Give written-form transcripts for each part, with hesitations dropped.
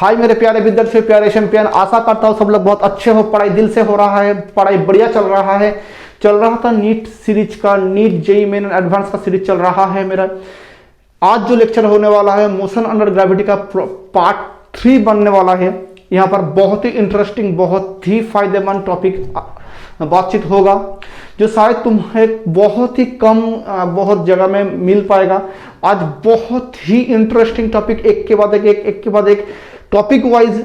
हाय मेरे प्यारे विद्यार्थी, प्यारे चैंपियन, आशा करता हूँ सब लोग बहुत अच्छे हो, पढ़ाई दिल से हो रहा है, पढ़ाई बढ़िया चल रहा है। चल रहा था नीट सीरीज का, नीट जेईई मेन एडवांस का सीरीज चल रहा है मेरा। आज जो लेक्चर होने वाला है मोशन अंडर ग्रेविटी का पार्ट 3 बनने वाला है। यहाँ पर बहुत ही इंटरेस्टिंग, बहुत ही फायदेमंद टॉपिक बातचीत होगा जो शायद तुम्हें बहुत ही कम बहुत जगह में मिल पाएगा। आज बहुत ही इंटरेस्टिंग टॉपिक, एक के बाद एक टॉपिक वाइज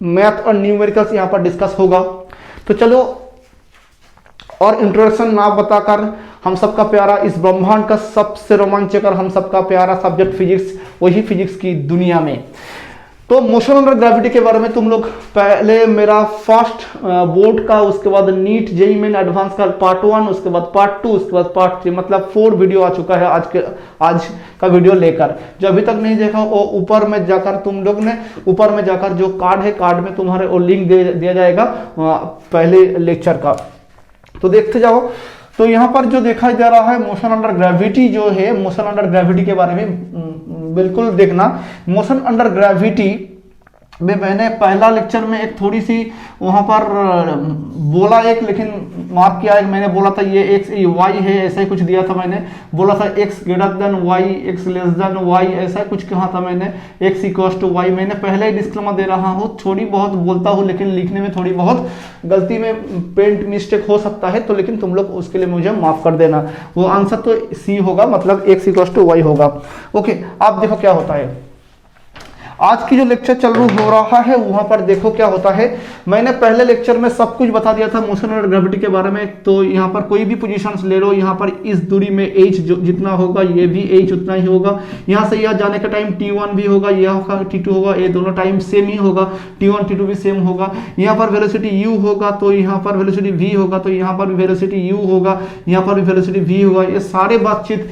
मैथ और न्यूमेरिकल्स यहाँ पर डिस्कस होगा। तो चलो और इंट्रोडक्शन ना बताकर, हम सबका प्यारा इस ब्रह्मांड का सबसे रोमांचकर, हम सबका प्यारा सब्जेक्ट फिजिक्स, वही फिजिक्स की दुनिया में। तो मोशन अंडर ग्रेविटी के बारे में तुम लोग पहले मेरा फर्स्ट बोर्ड का, उसके बाद नीट जेईई मेन एडवांस का पार्ट 1, उसके बाद पार्ट 2, उसके बाद पार्ट 3, मतलब 4 वीडियो आ चुका है आज का वीडियो लेकर। जो अभी तक नहीं देखा वो ऊपर में जाकर तुम लोग ने, ऊपर में जाकर जो कार्ड है, कार्ड में तुम्हारे वो लिंक दिया जाएगा पहले लेक्चर का, तो देखते जाओ। तो यहाँ पर जो दिखाई दे रहा है मोशन अंडर ग्रेविटी जो है, मोशन अंडर ग्रेविटी के बारे में बिल्कुल देखना। मोशन अंडर ग्रेविटी में मैंने पहला लेक्चर में एक थोड़ी सी वहां पर बोला, एक लेकिन मार्क किया, एक मैंने बोला था ये एक्स वाई है, ऐसा ही कुछ दिया था मैंने, बोला था x greater than y, x less than y, ऐसा कुछ कहा था मैंने, एक्स इक्वल्स टू वाई। मैंने पहले ही डिस्क्लेमर दे रहा हूँ, थोड़ी बहुत बोलता हूँ लेकिन लिखने में थोड़ी बहुत गलती में पेंट मिस्टेक हो सकता है, तो लेकिन तुम लोग उसके लिए मुझे माफ कर देना। वो आंसर तो सी होगा, मतलब एक्स इक्वल्स टू वाई होगा। ओके, आप देखो क्या होता है। आज की जो लेक्चर चालू हो रहा है वहां पर देखो क्या होता है। मैंने पहले लेक्चर में सब कुछ बता दिया था मोशन अंडर ग्रेविटी के बारे में। तो यहाँ पर कोई भी पोजीशंस ले लो, यहाँ पर इस दूरी में h जितना होगा ये भी h उतना ही होगा। यहाँ से यहाँ जाने का टाइम t1 भी होगा, यह होगा t2 होगा, ये दोनों टाइम सेम ही होगा, t1 t2 भी सेम होगा। यहाँ पर वेलोसिटी u होगा तो यहाँ पर वेलोसिटी v होगा, तो यहाँ पर भी वेलोसिटी u होगा, यहाँ पर भी वेलोसिटी v होगा। ये सारे बातचीत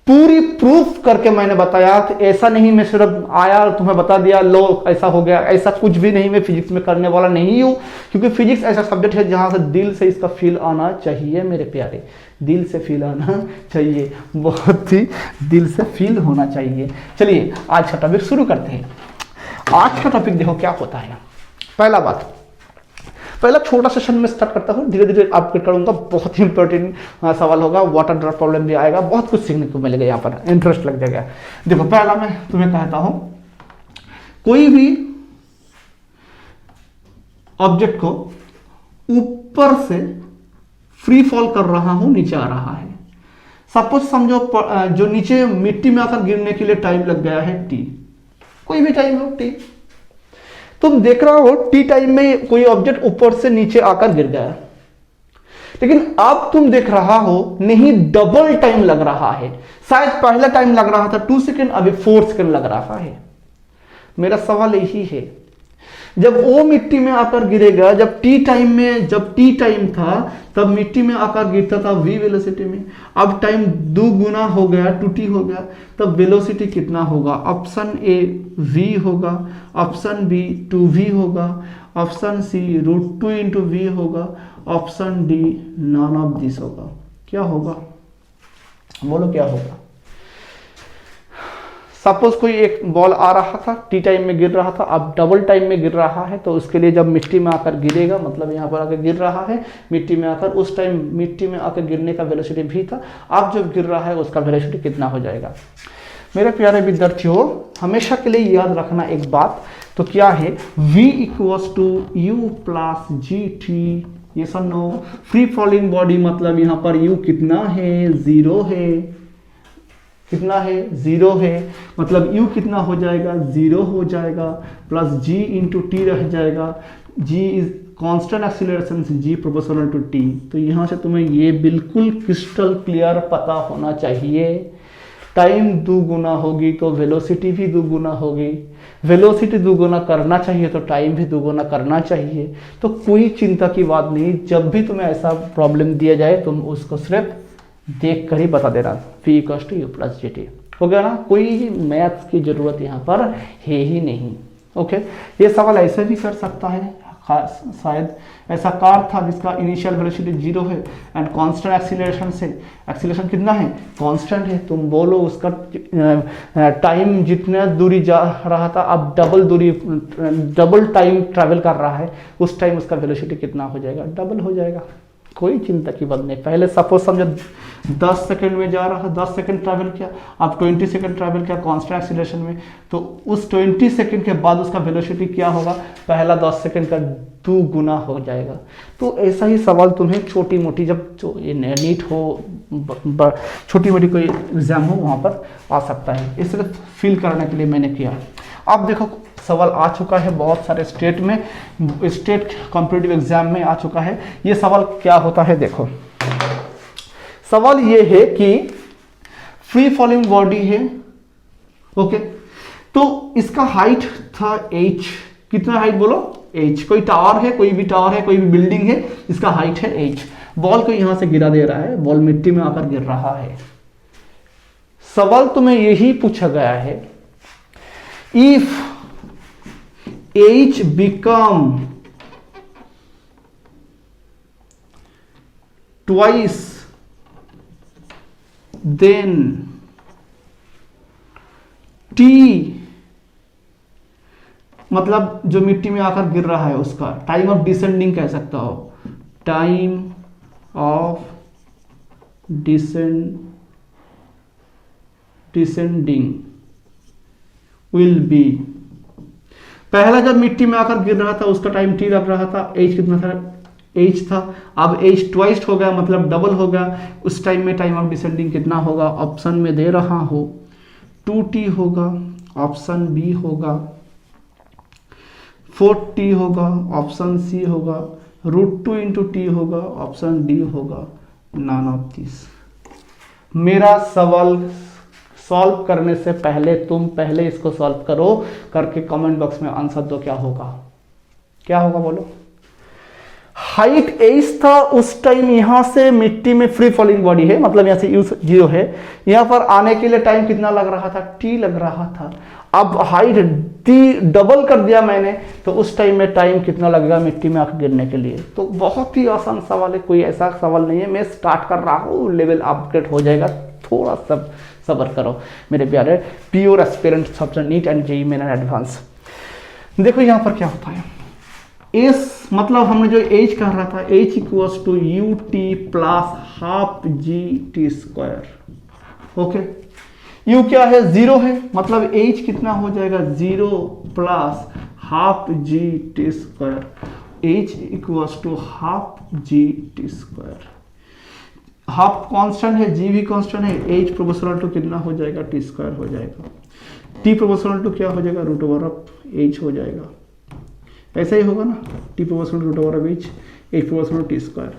पूरी प्रूफ करके मैंने बताया कि ऐसा नहीं मैं सिर्फ आया और तुम्हें बता दिया लो ऐसा हो गया, ऐसा कुछ भी नहीं मैं फिजिक्स में करने वाला नहीं हूँ। क्योंकि फिजिक्स ऐसा सब्जेक्ट है जहाँ से दिल से इसका फील आना चाहिए मेरे प्यारे, दिल से फील आना चाहिए, बहुत ही दिल से फील होना चाहिए। चलिए आज का टॉपिक शुरू करते हैं। आज का टॉपिक देखो क्या होता है। पहला छोटा सेशन में स्टार्ट करता हूँ, धीरे धीरे अपडेट करूंगा। बहुत ही इंपॉर्टेंट सवाल होगा, वाटर ड्रॉप प्रॉब्लम भी आएगा, बहुत कुछ सीखने को मिलेगा, यहाँ पर इंटरेस्ट लग जाएगा। देखो पहला मैं तुम्हें कहता हूं, कोई भी ऑब्जेक्ट को ऊपर से फ्री फॉल कर रहा हूं, नीचे आ रहा है। सपोज समझो जो नीचे मिट्टी में आकर गिरने के लिए टाइम लग गया है t, कोई भी टाइम हो t, तुम देख रहा हो टी टाइम में कोई ऑब्जेक्ट ऊपर से नीचे आकर गिर गया, लेकिन अब तुम देख रहा हो नहीं डबल टाइम लग रहा है। शायद पहला टाइम लग रहा था 2 सेकेंड, अभी 4 सेकेंड लग रहा है। मेरा सवाल यही है, जब वो मिट्टी में आकर गिरेगा, जब टी टाइम था तब मिट्टी में आकर गिरता था v वेलोसिटी में, अब टाइम 2 गुना हो गया, 2t हो गया, तब वेलोसिटी कितना होगा? ऑप्शन ए v होगा, ऑप्शन बी 2v होगा, ऑप्शन सी √2 इंटू v होगा, option D none of this होगा। क्या होगा बोलो, क्या होगा? सपोज कोई एक बॉल आ रहा था, टी टाइम में गिर रहा था, अब डबल टाइम में गिर रहा है, तो उसके लिए जब मिट्टी में आकर गिरेगा, मतलब यहाँ पर आकर गिर रहा है मिट्टी में आकर, उस टाइम मिट्टी में आकर गिरने का वेलोसिटी भी था, अब जब गिर रहा है उसका वेलोसिटी कितना हो जाएगा? मेरे प्यारे विद्यार्थियों, हमेशा के लिए याद रखना एक बात, तो क्या है v equals to u plus gt। ये सब नो, फ्री फॉलिंग बॉडी मतलब यहाँ पर u कितना है? 0 है। कितना है? 0 है, मतलब u कितना हो जाएगा? 0 हो जाएगा, प्लस g इंटू टी रह जाएगा। g is constant acceleration, g proportional to t। तो यहाँ से तुम्हें ये बिल्कुल क्रिस्टल क्लियर पता होना चाहिए, टाइम 2 गुना होगी तो वेलोसिटी भी 2 गुना होगी, वेलोसिटी 2 गुना करना चाहिए तो टाइम भी 2 गुना करना चाहिए। तो कोई चिंता की बात नहीं, जब भी तुम्हें ऐसा प्रॉब्लम दिया जाए तुम उसको सिर्फ देख कर ही बता देना, v equals to u plus gt। हो गया ना, कोई मैथ्स की जरूरत यहाँ पर है ही नहीं। ओके, ये सवाल ऐसे भी कर सकता है, शायद ऐसा कार था जिसका इनिशियल वेलोसिटी 0 है एंड कांस्टेंट एक्सीलरेशन से, एक्सीलरेशन कितना है, कांस्टेंट है, तुम बोलो उसका टाइम जितना दूरी जा रहा था अब डबल टाइम ट्रैवल कर रहा है, उस टाइम उसका वेलोसिटी कितना हो जाएगा, डबल हो जाएगा। कोई चिंता की बात नहीं। पहले सपोज समझो 10 सेकंड में जा रहा है, 10 सेकंड ट्रैवल किया, अब 20 सेकंड ट्रैवल किया कांस्टेंट एक्सीलरेशन में, तो उस 20 सेकंड के बाद उसका वेलोसिटी क्या होगा, पहला 10 सेकंड का 2 गुना हो जाएगा। तो ऐसा ही सवाल तुम्हें छोटी मोटी जब जो ये नीट हो, छोटी मोटी कोई एग्जाम हो वहाँ पर आ सकता है। इस सिर्फ फील करने के लिए मैंने किया। अब देखो सवाल आ चुका है बहुत सारे स्टेट में, स्टेट कॉम्पिटिटिव एग्जाम में आ चुका है। ये सवाल क्या होता है, देखो सवाल ये है कि फ्री फॉलिंग बॉडी है, ओके, तो इसका हाइट था h, कितना हाइट बोलो h, कोई टावर है, कोई भी टावर है, कोई भी बिल्डिंग है, इसका हाइट है h, बॉल को यहां से गिरा दे रहा है, बॉल मिट्टी में आकर गिर रहा है। सवाल तुम्हें यही पूछा गया है, if h become twice then t, मतलब जो मिट्टी में आकर गिर रहा है उसका टाइम ऑफ डिसेंडिंग कह सकता हो, time of descending will be, पहला जब मिट्टी में आकर गिर रहा था उसका टाइम टी लग रहा था, एज कितना था, एज था, अब एज ट्वाइस हो गया मतलब डबल हो गया, उस टाइम में टाइम ऑफ डिसेंडिंग कितना होगा, ऑप्शन में दे रहा हो 2t होगा, ऑप्शन बी होगा 4t होगा, ऑप्शन सी होगा √2 इंटू टी होगा, ऑप्शन डी होगा नॉन ऑफ दिस। मेरा सवाल सॉल्व करने से पहले तुम पहले इसको सॉल्व करो, करके कमेंट बॉक्स में आंसर दो, क्या होगा, क्या होगा बोलो। हाइट h था उस टाइम, यहां से मिट्टी में फ्री फॉलिंग बॉडी है, मतलब यहां से u 0 है, यहां पर आने के लिए टाइम कितना लग रहा था, t लग रहा था। अब हाइट t डबल कर दिया मैंने, तो उस टाइम में टाइम कितना लगेगा मिट्टी में आकर गिरने के लिए। तो बहुत ही आसान सवाल है, कोई ऐसा सवाल नहीं है, मैं स्टार्ट कर रहा हूँ, लेवल अपग्रेड हो जाएगा, थोड़ा सा सब्र करो मेरे प्यारे pure aspirant subject neat and JEE main advance. देखो यहाँ पर क्या होता है, एस मतलब हमने जो एज कह रहा था, h equals to u t plus half g t square, okay, u क्या है 0 है, मतलब h कितना हो जाएगा 0 plus half g t square, h equals to half g t square, half constant है, जी भी कांस्टेंट है, h प्रोपोर्शनल टू कितना हो जाएगा टी स्क्वायर हो जाएगा, t प्रोपोर्शनल टू क्या हो जाएगा √h हो जाएगा, ऐसा ही होगा ना, t proportional √h, h proportional T square.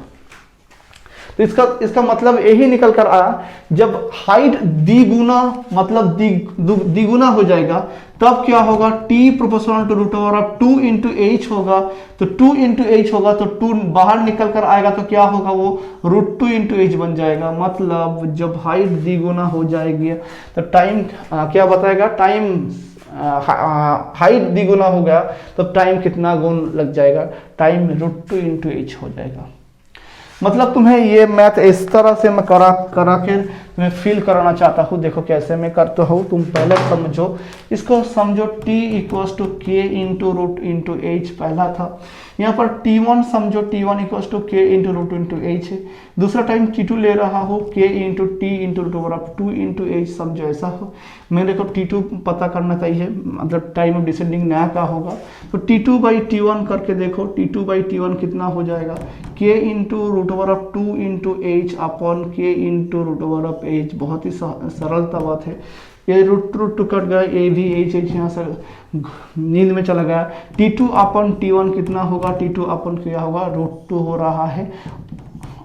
तो इसका मतलब यही निकल कर आया, जब हाइट द्विगुना मतलब द्विगुना हो जाएगा तब क्या होगा, t proportional to √2 into h होगा, तो 2 इंटू h होगा तो 2 बाहर निकल कर आएगा तो क्या होगा, वो √2 इंटू h बन जाएगा। मतलब जब हाइट द्विगुना हो जाएगी तो टाइम क्या बताएगा, टाइम हाइट द्विगुना हो गया तो टाइम कितना गुण लग जाएगा, टाइम √2 इंटू h हो जाएगा। मतलब तुम्हें ये मैथ इस तरह से मैं करा के तुम्हें फील कराना चाहता हूँ। देखो कैसे मैं करता हूँ, तुम पहले समझो इसको, समझो t इक्वल्स टू के इंटू रूट इंटू एच पहला था, यहाँ पर t1 समझो t1 इक्वल्स टू के इंटू रूट इंटू एच है, दूसरा टाइम t2 ले रहा हो k into T into √2 into H, समझो ऐसा हो। मेरे को t2 पता करना चाहिए, मतलब टाइम ऑफ डिसेंडिंग नया का होगा, तो t2 बाई टी1 करके देखो, t2 बाई टी1 कितना हो जाएगा, k into √2 into H upon k into √h, बहुत ही सरलता बात है। ये रूट कट गया, ए भी एच यहाँ से नींद में चला गया, t2 अपॉन t1 कितना होगा, t2 अपॉन क्या होगा √2 हो रहा है,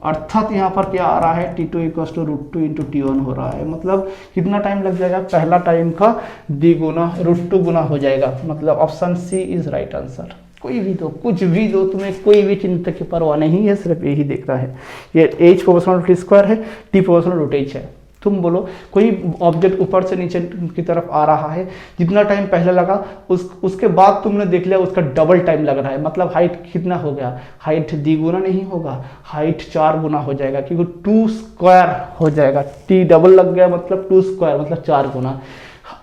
अर्थात यहाँ पर क्या आ रहा है, t2 इक्वल्स टू √2 इंटू टी1 हो रहा है। मतलब कितना टाइम लग जाएगा, पहला टाइम का द्विगुना √2 गुना हो जाएगा। मतलब option C is right answer. कोई भी दो, कुछ भी दो, तुम्हें कोई भी चिंता की परवाह नहीं है, सिर्फ यही देखना है। ये h proportional to t square है, t प्रोपोर्शनल √h है, तुम बोलो कोई ऑब्जेक्ट ऊपर से नीचे की तरफ आ रहा है, जितना टाइम पहले लगा उसके बाद तुमने देख लिया उसका डबल टाइम लग रहा है, मतलब हाइट कितना हो गया, हाइट द्विगुना नहीं होगा, हाइट 4 गुना हो जाएगा, क्योंकि 2 स्क्वायर हो जाएगा, टी डबल लग गया मतलब 2 स्क्वायर मतलब 4 गुना,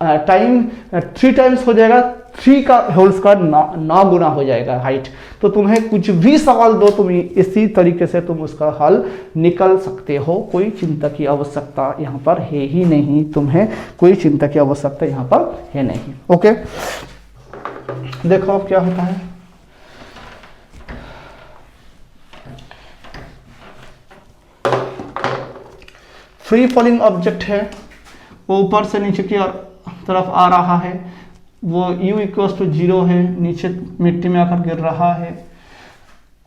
टाइम 3 टाइम्स हो जाएगा, 3 का होल स्क्वायर 9 गुना हो जाएगा हाइट। तो तुम्हें कुछ भी सवाल दो तुम इसी तरीके से तुम उसका हल निकल सकते हो, कोई चिंता की आवश्यकता यहाँ पर है ही नहीं, तुम्हें कोई चिंता की आवश्यकता यहाँ पर है नहीं। ओके, देखो अब क्या होता है। फ्री फॉलिंग ऑब्जेक्ट है, वो ऊपर से नीचे की तरफ आ रहा है, वो u इक्वल्स टू 0 है, नीचे मिट्टी में आकर गिर रहा है,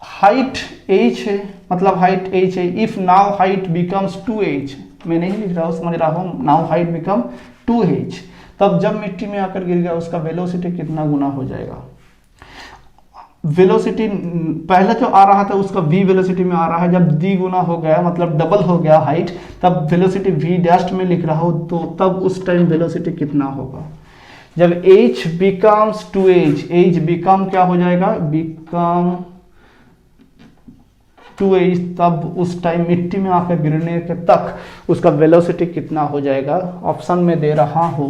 हाइट h है, मतलब हाइट h है। If now height becomes 2h, मैं नहीं लिख रहा हूँ, समझ रहा हूँ, नाउ हाइट बिकम 2h, तब जब मिट्टी में आकर गिर गया उसका वेलोसिटी कितना गुना हो जाएगा। वेलोसिटी पहले जो आ रहा था उसका v वेलोसिटी में आ रहा है, जब द्विगुना हो गया मतलब डबल हो गया हाइट, तब वेलोसिटी v डैश में लिख रहा हो, तो तब उस टाइम वेलोसिटी कितना होगा। जब h becomes 2h, h become क्या हो जाएगा, बिकम 2h, तब उस टाइम मिट्टी में आकर गिरने के तक उसका वेलोसिटी कितना हो जाएगा। ऑप्शन में दे रहा हो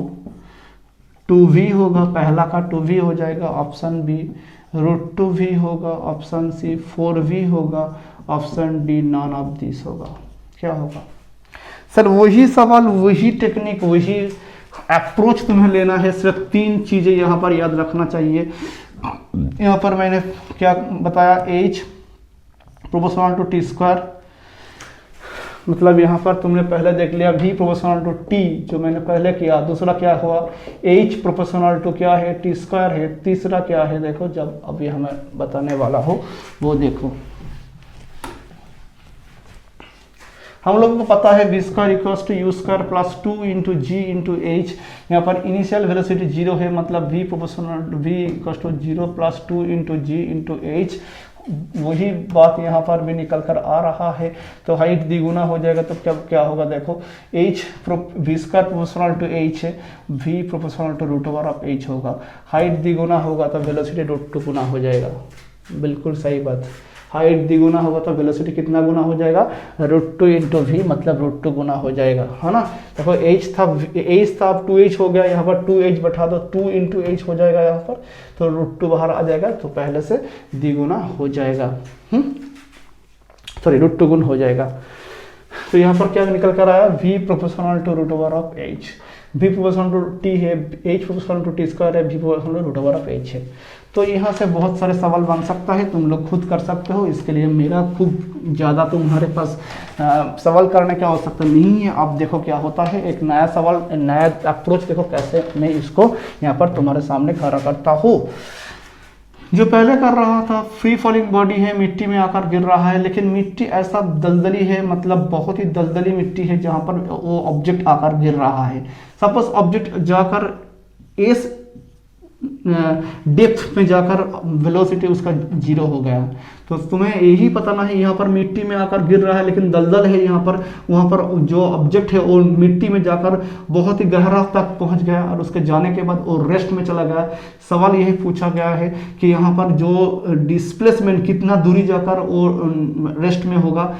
2v होगा, पहला का 2v हो जाएगा, ऑप्शन बी √2v होगा, ऑप्शन सी 4v होगा, option D none of this होगा। क्या होगा सर, वही सवाल, वही टेक्निक, वही अप्रोच तुम्हें लेना है, सिर्फ 3 चीजें यहाँ पर याद रखना चाहिए। यहाँ पर मैंने क्या बताया, h proportional to t square, मतलब यहाँ पर तुमने पहले देख लिया v प्रोपोर्शनल टू t जो मैंने पहले किया, दूसरा क्या हुआ h प्रोपोर्शनल टू क्या है, टी स्क्वायर है, तीसरा क्या है देखो, जब अभी हमें बताने वाला हो वो देखो। हम लोगों को पता है v square equals to u square plus 2 into g into h. यहाँ पर इनिशियल वेलोसिटी 0 है, मतलब v proportional v equals to 0 plus 2 into g into h, वही बात यहाँ पर भी निकल कर आ रहा है। तो हाइट द्विगुना हो जाएगा तो क्या होगा देखो, h v square proportional to h है, v प्रोपोर्शनल टू √h होगा, हाइट द्विगुना होगा तो वेलोसिटी √2 गुना हो जाएगा। बिल्कुल सही बात, हाइट द्विगुना होगा तो वेलोसिटी कितना गुना हो जाएगा, √2 इंटू v मतलब √2 गुना हो जाएगा, है ना। देखो h था 2h हो गया, यहाँ पर 2h बैठा दो, 2 इंटू h हो जाएगा यहाँ पर, तो √2 बाहर आ जाएगा, तो पहले से द्विगुना हो जाएगा, सॉरी √2 गुना हो जाएगा। तो यहाँ पर क्या निकल कर आया, v proportional to √h, v proportional to t है, h proportional to t square है, v प्रोपोर्शनल टू √h है। तो यहाँ से बहुत सारे सवाल बन सकता है, तुम लोग खुद कर सकते हो, इसके लिए मेरा खूब ज़्यादा तुम्हारे पास सवाल करने की आवश्यकता नहीं है। अब देखो क्या होता है, एक नया सवाल, नया अप्रोच देखो कैसे मैं इसको यहाँ पर तुम्हारे सामने खड़ा करता हूँ। जो पहले कर रहा था, फ्री फॉलिंग बॉडी है, मिट्टी में आकर गिर रहा है, लेकिन मिट्टी ऐसा दलदली है, मतलब बहुत ही दलदली मिट्टी है जहाँ पर वो ऑब्जेक्ट आकर गिर रहा है। सपोज ऑब्जेक्ट जाकर इस डेप्थ में जाकर वेलोसिटी उसका 0 हो गया, तो तुम्हें यही पता नहीं, यहाँ पर मिट्टी में आकर गिर रहा है लेकिन दलदल है यहाँ पर, वहाँ पर जो ऑब्जेक्ट है वो मिट्टी में जाकर बहुत ही गहरा तक पहुँच गया और उसके जाने के बाद वो रेस्ट में चला गया। सवाल यही पूछा गया है कि यहाँ पर जो डिस्प्लेसमेंट कितना दूरी जाकर वो रेस्ट में होगा,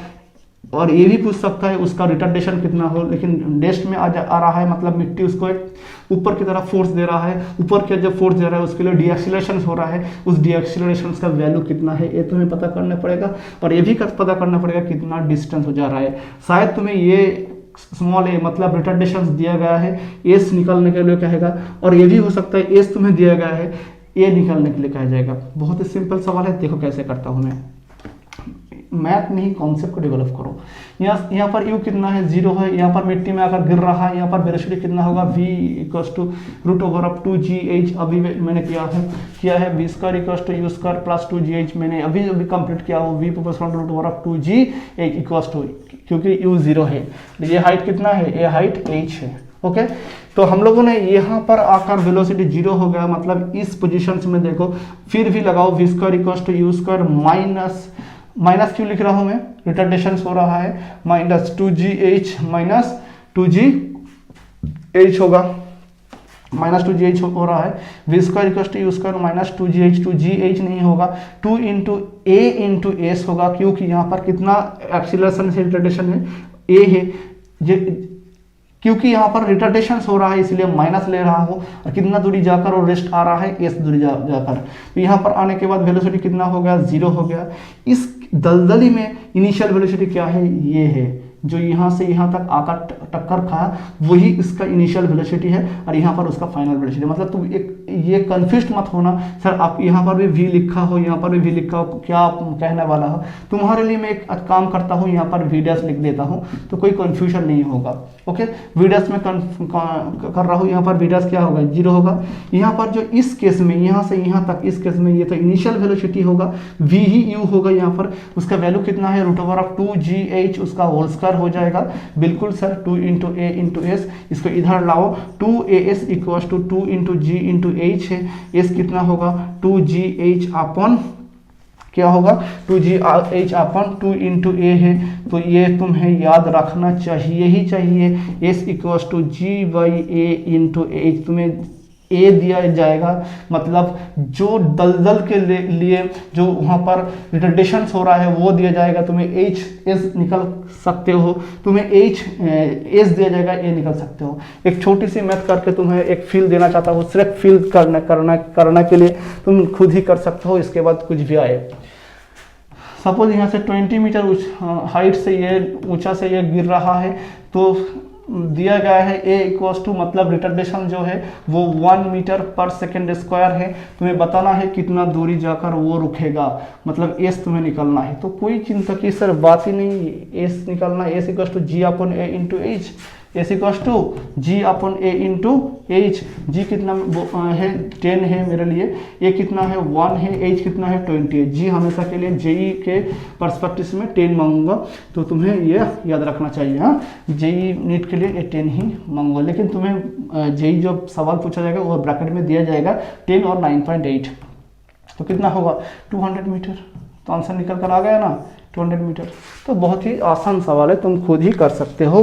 और ये भी पूछ सकता है उसका रिटार्डेशन कितना हो, लेकिन रेस्ट में आ रहा है मतलब मिट्टी उसको एक ऊपर की तरफ फोर्स दे रहा है, ऊपर के जब फोर्स दे रहा है उसके लिए डीएक्सीलरेशन हो रहा है, उस डीएक्सीलरेशन का वैल्यू कितना है ये तुम्हें पता करना पड़ेगा, और ये भी पता करना पड़ेगा कितना डिस्टेंस हो जा रहा है। शायद तुम्हें ये स्मॉल ए मतलब रिटार्डेशन दिया गया है, एस निकालने के लिए कहेगा, और ये भी हो सकता है एस तुम्हें दिया गया है, ए निकालने के लिए कहा जाएगा। बहुत ही सिंपल सवाल है, देखो कैसे करता हूँ मैं, मैथ नहीं कॉन्सेप्ट को डेवलप करो। यहाँ पर u कितना है, 0 है, यहाँ पर मिट्टी में आकर गिर रहा है, यहाँ पर वेलोसिटी कितना होगा, v इक्वल्स टू √2gh, अभी मैंने किया है v square equals to u square plus 2gh, मैंने अभी कंप्लीट किया हो, v proportional to √2gh equals to, क्योंकि u 0 है, ये हाइट कितना है, ये हाइट h है। ओके, तो हम लोगों ने यहाँ पर आकर वेलोसिटी 0 हो गया, मतलब इस पोजीशन में देखो, फिर भी लगाओ v square equals to u square minus क्यों लिख रहा हूं मैं, रिटार्डेशन हो रहा है, -2gh माइनस 2gh होगा, -2gh हो रहा है। v square equal to u square -2gh, 2gh नहीं होगा, 2 इंटू a इंटू एस होगा, क्योंकि यहाँ पर कितना एक्सीलरेशन से रिटार्डेशन है, a है, क्योंकि यहाँ पर रिटार्डेशन हो रहा है इसलिए माइनस ले रहा हूँ, और कितना दूरी जाकर और रेस्ट आ रहा है एस दूरी जाकर, तो यहाँ पर आने के बाद वेलोसिटी कितना हो गया, 0 हो गया। इस दलदली में इनिशियल वेलोसिटी क्या है, ये है, जो यहाँ से यहाँ तक आकर टक्कर खा वही इसका इनिशियल वेलोसिटी है, और यहाँ पर उसका फाइनल वेलोसिटी। मतलब तुम एक ये कंफ्यूज मत होना, सर आप यहाँ पर भी v लिखा हो, यहाँ पर भी v लिखा हो, क्या आप कहने वाला हो। तुम्हारे लिए मैं एक काम करता हूँ, यहाँ पर v डैश लिख देता हूँ, तो कोई कंफ्यूजन नहीं होगा। ओके, v डैश में कर रहा हूँ, यहाँ पर v डैश क्या होगा, 0 होगा। यहाँ पर जो इस केस में यहाँ से यहाँ तक इस केस में ये तो इनिशियल वेलोसिटी होगा, v ही u होगा, यहाँ पर उसका वैल्यू कितना है, √2gh, उसका होल स्क्वायर हो जाएगा। बिल्कुल sir, 2 into a into s, इसको इधर लाओ, 2as equal to 2 into g into h है, एस कितना होगा, 2gh अपॉन क्या होगा, 2gh अपॉन 2 इंटू ए है, तो ये तुम्हें याद रखना चाहिए ही चाहिए। s equal to g by a into h, तुम्हें ए दिया जाएगा, मतलब जो दलदल के लिए जो वहाँ पर रिटार्डेशन हो रहा है वो दिया जाएगा, तुम्हें एच एस निकल सकते हो, तुम्हें एच एस दिया जाएगा, ए निकल सकते हो। एक छोटी सी मैथ करके तुम्हें एक फील देना चाहता हूँ, सिर्फ फील करना के लिए तुम खुद ही कर सकते हो, इसके बाद कुछ भी आए। सपोज यहाँ से 20 मीटर हाइट से ये ऊंचा से ये गिर रहा है, तो दिया गया है a इक्वल्स टू, मतलब रिटार्डेशन जो है वो 1 मीटर पर सेकेंड स्क्वायर है, तुम्हें बताना है कितना दूरी जाकर वो रुकेगा, मतलब s तुम्हें निकलना है। तो कोई चिंता की सर बात ही नहीं, s निकलना है, s equals to ji upon A into H, s equals to ji upon A into H. G कितना है, 10 है मेरे लिए, a कितना है, 1 है, h कितना है, 20 है। जी हमेशा के लिए जेई के पर्सपेक्टिव में 10 मांगूंगा, तो तुम्हें ये याद रखना चाहिए। हाँ, जेई नीट के लिए ये 10 ही मांगूंगा, लेकिन तुम्हें जेई जो सवाल पूछा जाएगा वो ब्रैकेट में दिया जाएगा 10 और 9.8, तो कितना होगा, 200 मीटर। तो आंसर निकल कर आ गया ना, 200 मीटर। तो बहुत ही आसान सवाल है, तुम खुद ही कर सकते हो,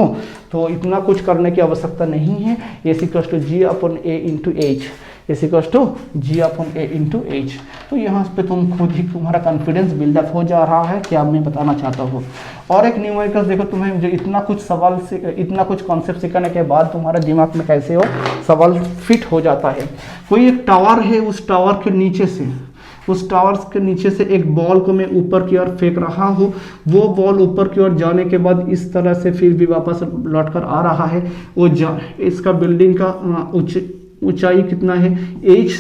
तो इतना कुछ करने की आवश्यकता नहीं है। S equals to ji upon A into h, s equals to ji upon A into h. तो यहाँ पे तुम खुद ही, तुम्हारा कॉन्फिडेंस बिल्डअप हो जा रहा है, क्या मैं बताना चाहता हूँ। और एक न्यूमेरिकल देखो, तुम्हें जो इतना कुछ सवाल से, इतना कुछ कॉन्सेप्ट सिखाने के बाद तुम्हारे दिमाग में कैसे हो सवाल फिट हो जाता है। कोई एक टावर है, उस टावर के नीचे से, उस टावर के नीचे से एक बॉल को मैं ऊपर की ओर फेंक रहा हूँ, वो बॉल ऊपर की ओर जाने के बाद इस तरह से फिर भी वापस लौट कर आ रहा है, वो इसका बिल्डिंग का ऊंचाई कितना है, h,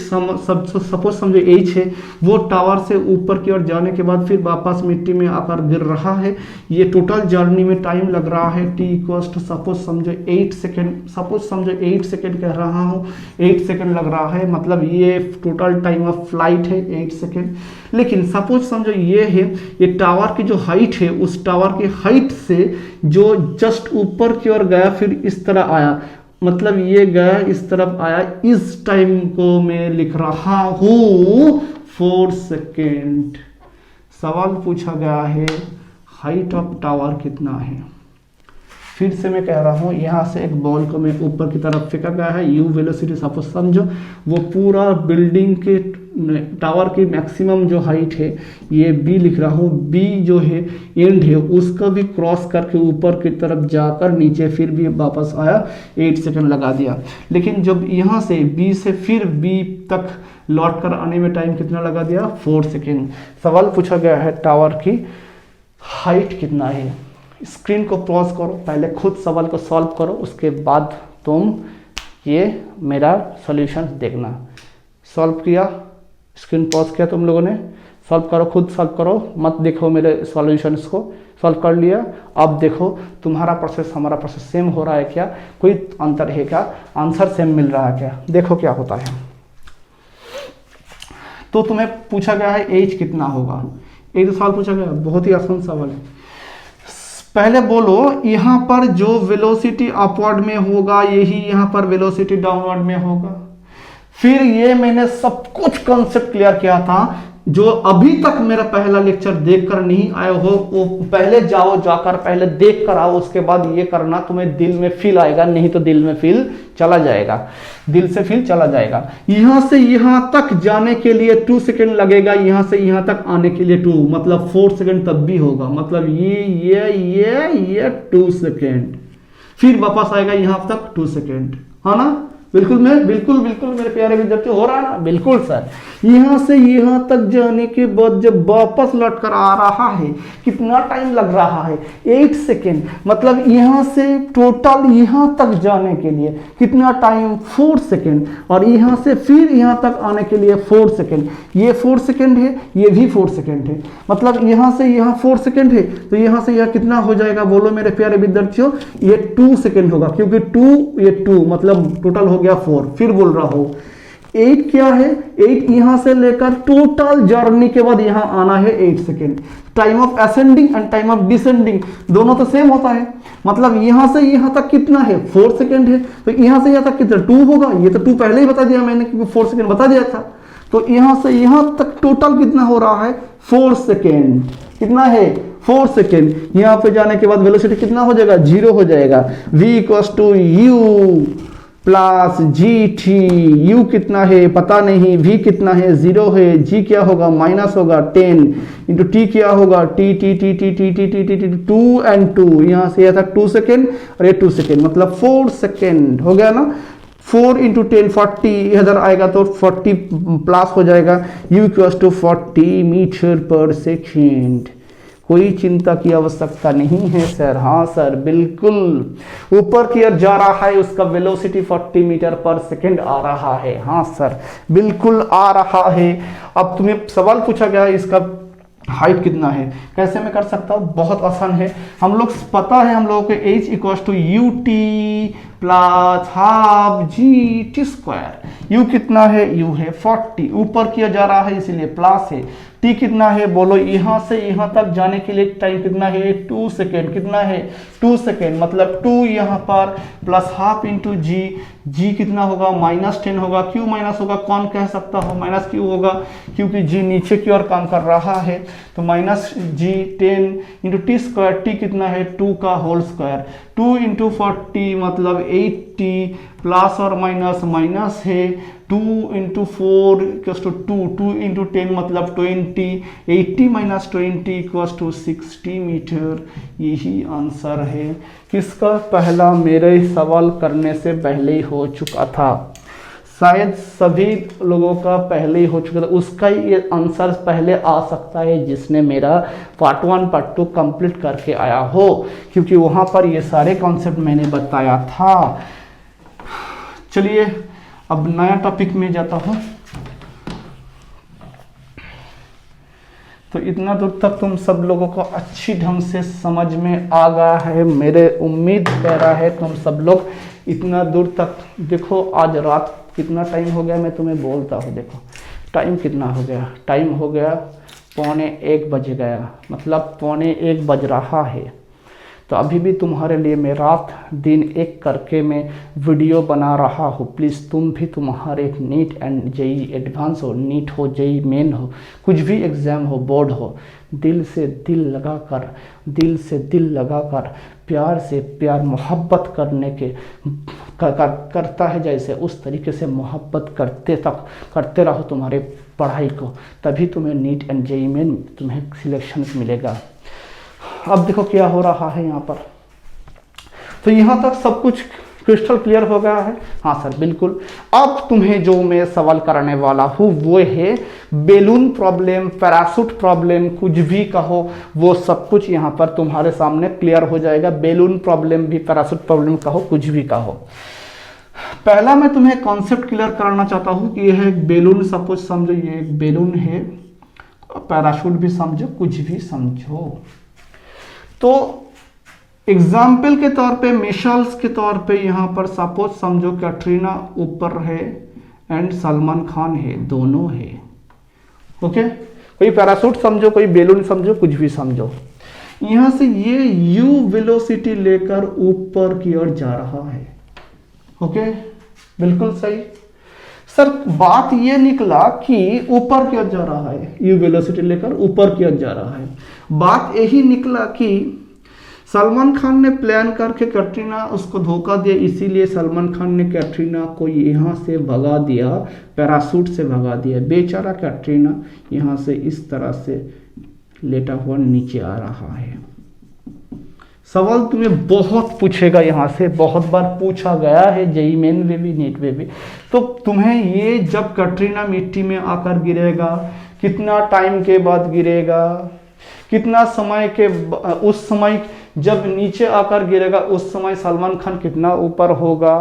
सपोज समझो h है, वो टावर से ऊपर की ओर जाने के बाद फिर वापस मिट्टी में आकर गिर रहा है। ये टोटल जर्नी में टाइम लग रहा है t इक्वल्स टू सपोज समझो 8 सेकेंड, सपोज समझो 8 सेकेंड कह रहा हूँ, 8 सेकेंड लग रहा है, मतलब ये टोटल टाइम ऑफ फ्लाइट है 8 सेकेंड। लेकिन सपोज समझो ये है, ये टावर की जो हाइट है, उस टावर की हाइट से जो जस्ट ऊपर की ओर गया फिर इस तरह आया, मतलब ये गया इस तरफ आया, इस टाइम को मैं लिख रहा हूं 4 सेकेंड। सवाल पूछा गया है हाइट ऑफ टावर कितना है। फिर से मैं कह रहा हूं, यहां से एक बॉल को मैं ऊपर की तरफ फेंका गया है, यू वेलोसिटी सपोज समझो, वो पूरा बिल्डिंग के टावर की मैक्सिमम जो हाइट है, ये बी लिख रहा हूँ, बी जो है एंड है, उसका भी क्रॉस करके ऊपर की तरफ जाकर नीचे फिर भी वापस आया, 8 सेकंड लगा दिया। लेकिन जब यहाँ से बी से फिर बी तक लौट कर आने में टाइम कितना लगा दिया, 4 सेकंड। सवाल पूछा गया है टावर की हाइट कितना है। स्क्रीन को पॉज करो, पहले खुद सवाल को सॉल्व करो, उसके बाद तुम ये मेरा सॉल्यूशन देखना। सॉल्व किया, स्क्रीन पॉज किया तुम लोगों ने, सॉल्व करो, खुद सॉल्व करो, मत देखो मेरे सॉल्यूशंस को। सॉल्व कर लिया, अब देखो तुम्हारा प्रोसेस हमारा प्रोसेस सेम हो रहा है क्या, कोई अंतर है क्या, आंसर सेम मिल रहा है क्या, देखो क्या होता है। तो तुम्हें पूछा गया है एज कितना होगा, एक सवाल पूछा गया, बहुत ही आसान सवाल है। पहले बोलो यहाँ पर जो वेलोसिटी अपवर्ड में होगा यही यहाँ पर वेलोसिटी डाउनवर्ड में होगा। फिर ये मैंने सब कुछ कॉन्सेप्ट क्लियर किया था, जो अभी तक मेरा पहला लेक्चर देखकर नहीं आए हो वो पहले जाओ, जाकर पहले देख कर आओ, उसके बाद ये करना, तुम्हें दिल में फील आएगा, नहीं तो दिल में फील चला जाएगा, दिल से फील चला जाएगा। यहां से यहां तक जाने के लिए 2 सेकेंड लगेगा, यहां से यहां तक आने के लिए 2, मतलब 4 सेकेंड तब भी होगा, मतलब ये 2 सेकेंड, फिर वापस आएगा यहां तक 2 सेकेंड, है ना? बिल्कुल मेरे प्यारे विद्यार्थी, हो रहा है ना? बिल्कुल सर। यहां से यहां तक जाने के बाद जब वापस लौट कर आ रहा है कितना टाइम लग रहा है? 8 सेकेंड, मतलब यहां से टोटल यहां तक जाने के लिए कितना टाइम? 4 सेकेंड, और यहां से फिर यहां तक आने के लिए 4 सेकेंड, ये 4 सेकेंड है, ये भी 4 सेकेंड है, मतलब यहां से यहां 4 सेकेंड है, तो यहां से यह कितना हो जाएगा बोलो मेरे प्यारे विद्यार्थियों? ये 2 सेकेंड होगा, क्योंकि 2 ये 2 मतलब टोटल हो गया 4। फिर बोल रहा हूं 8 क्या है? 8 यहां से लेकर टोटल जर्नी के बाद यहां आना है 8 second. Time of ascending and time of descending दोनों तो सेम होता है, मतलब यहां से यहां तक कितना है? 4 सेकेंड है, तो यहां से यहां तक कितना? 2 होगा, ये तो 2 पहले ही बता दिया मैंने, क्योंकि 4 सेकेंड बता दिया था। तो यहां से यहां तक टोटल कितना हो रहा है? 4 सेकेंड। कितना है? 4 सेकेंड। यहां पे जाने के बाद वेलोसिटी कितना हो जाएगा? 0 हो जाएगा। v equals to u plus g t. U कितना है पता नहीं, v कितना है? 0 है, g क्या होगा? माइनस होगा 10 इंटू टी क्या होगा? T T T T T T T T T 2 and 2, यहाँ से यह था 2 सेकेंड और ये 2 सेकेंड, मतलब 4 सेकेंड हो गया ना। 4 इंटू 10 40, इधर आएगा तो 40 प्लस हो जाएगा। u equals to 40 metre per second. कोई चिंता की आवश्यकता नहीं है सर। हाँ सर बिल्कुल, ऊपर की ओर जा रहा है, उसका वेलोसिटी 40 मीटर पर सेकेंड आ रहा है। हाँ सर बिल्कुल आ रहा है। अब तुम्हें सवाल पूछा गया इसका हाइट कितना है, कैसे मैं कर सकता हूँ? बहुत आसान है। हम लोग पता है हम लोगों को h equals to u t plus half g t square. u कितना है? u है 40, ऊपर किया जा रहा है इसीलिए प्लस है। t कितना है बोलो? यहाँ से यहाँ तक जाने के लिए टाइम कितना है? 2 सेकेंड। कितना है? 2 सेकेंड, मतलब 2 यहाँ पर प्लस हाफ इंटू जी। जी कितना होगा? -10 होगा। क्यों माइनस होगा? कौन कह सकता हो माइनस क्यों होगा? क्योंकि जी नीचे की ओर काम कर रहा है, तो माइनस जी 10 इंटू टी स्क्वायर। टी कितना है? 2 का होल स्क्वायर। 2 इंटू 40 मतलब 80, प्लस और माइनस माइनस है। 2 इंटू 4 इक्वल्स टू 2 इंटू 10 मतलब 20। 80 माइनस 20 इक्वल्स टू 60 मीटर। यही आंसर है किसका? पहला मेरे सवाल करने से पहले ही हो चुका था, शायद सभी लोगों का पहले ही हो चुका था। उसका ये आंसर पहले आ सकता है जिसने मेरा पार्ट 1 पार्ट 2 कंप्लीट करके आया हो, क्योंकि वहाँ पर ये सारे कॉन्सेप्ट मैंने बताया था। चलिए अब नया टॉपिक में जाता हूँ। तो इतना दूर तक तुम सब लोगों को अच्छी ढंग से समझ में आ गया है, मेरे उम्मीद कर रहा है तुम सब लोग इतना दूर तक। देखो आज रात कितना टाइम हो गया, मैं तुम्हें बोलता हूँ। देखो टाइम कितना हो गया, टाइम हो गया 12:45 बज गया, मतलब 12:45 बज रहा है। तो अभी भी तुम्हारे लिए मैं रात दिन एक करके मैं वीडियो बना रहा हूँ। प्लीज़ तुम भी, तुम्हारे नीट एंड जेई एडवांस हो, नीट हो, जेई मेन हो, कुछ भी एग्ज़ाम हो, बोर्ड हो, दिल से दिल लगाकर, दिल से दिल लगाकर, प्यार से प्यार मोहब्बत करने के करता है जैसे, उस तरीके से मोहब्बत करते रहो तुम्हारे पढ़ाई को, तभी तुम्हें नीट एंड जेई मेन तुम्हें सिलेक्शन मिलेगा। अब देखो क्या हो रहा है यहाँ पर। तो यहाँ तक सब कुछ क्रिस्टल क्लियर हो गया है? हाँ सर बिल्कुल। अब तुम्हें जो मैं सवाल कराने वाला हूँ वो है बेलून प्रॉब्लम, पैराशूट प्रॉब्लम, कुछ भी कहो, वो सब कुछ यहाँ पर तुम्हारे सामने क्लियर हो जाएगा। बेलून प्रॉब्लम भी, पैराशूट प्रॉब्लम कहो, कुछ भी कहो। पहला मैं तुम्हें कॉन्सेप्ट क्लियर कराना चाहता हूँ कि यह एक बेलून, सपोज समझो ये एक बेलून है, पैराशूट भी समझो, कुछ भी समझो। तो एग्जाम्पल के तौर पे, मिसाल्स के तौर पे यहाँ पर सपोज समझो कैटरीना ऊपर है एंड सलमान खान है, दोनों है। ओके, कोई पैराशूट समझो, कोई बेलून समझो, कुछ भी समझो। यहाँ से ये यू वेलोसिटी लेकर ऊपर की ओर जा रहा है। ओके बिल्कुल सही। सर बात ये निकला कि ऊपर की ओर जा रहा है, यू वेलोसिटी लेकर ऊपर की ओर जा रहा है। बात यही निकला कि सलमान खान ने प्लान करके कैटरीना उसको धोखा दिया, इसीलिए सलमान खान ने कैटरीना को यहाँ से भगा दिया, पैराशूट से भगा दिया। बेचारा कैटरीना यहाँ से इस तरह से लेटा हुआ नीचे आ रहा है। सवाल तुम्हें बहुत पूछेगा, यहाँ से बहुत बार पूछा गया है जेईई मेन में भी, नीट में भी। तो तुम्हें ये जब कैटरीना मिट्टी में आकर गिरेगा, कितना टाइम के बाद गिरेगा, कितना समय के उस समय जब नीचे आकर गिरेगा उस समय सलमान खान कितना ऊपर होगा,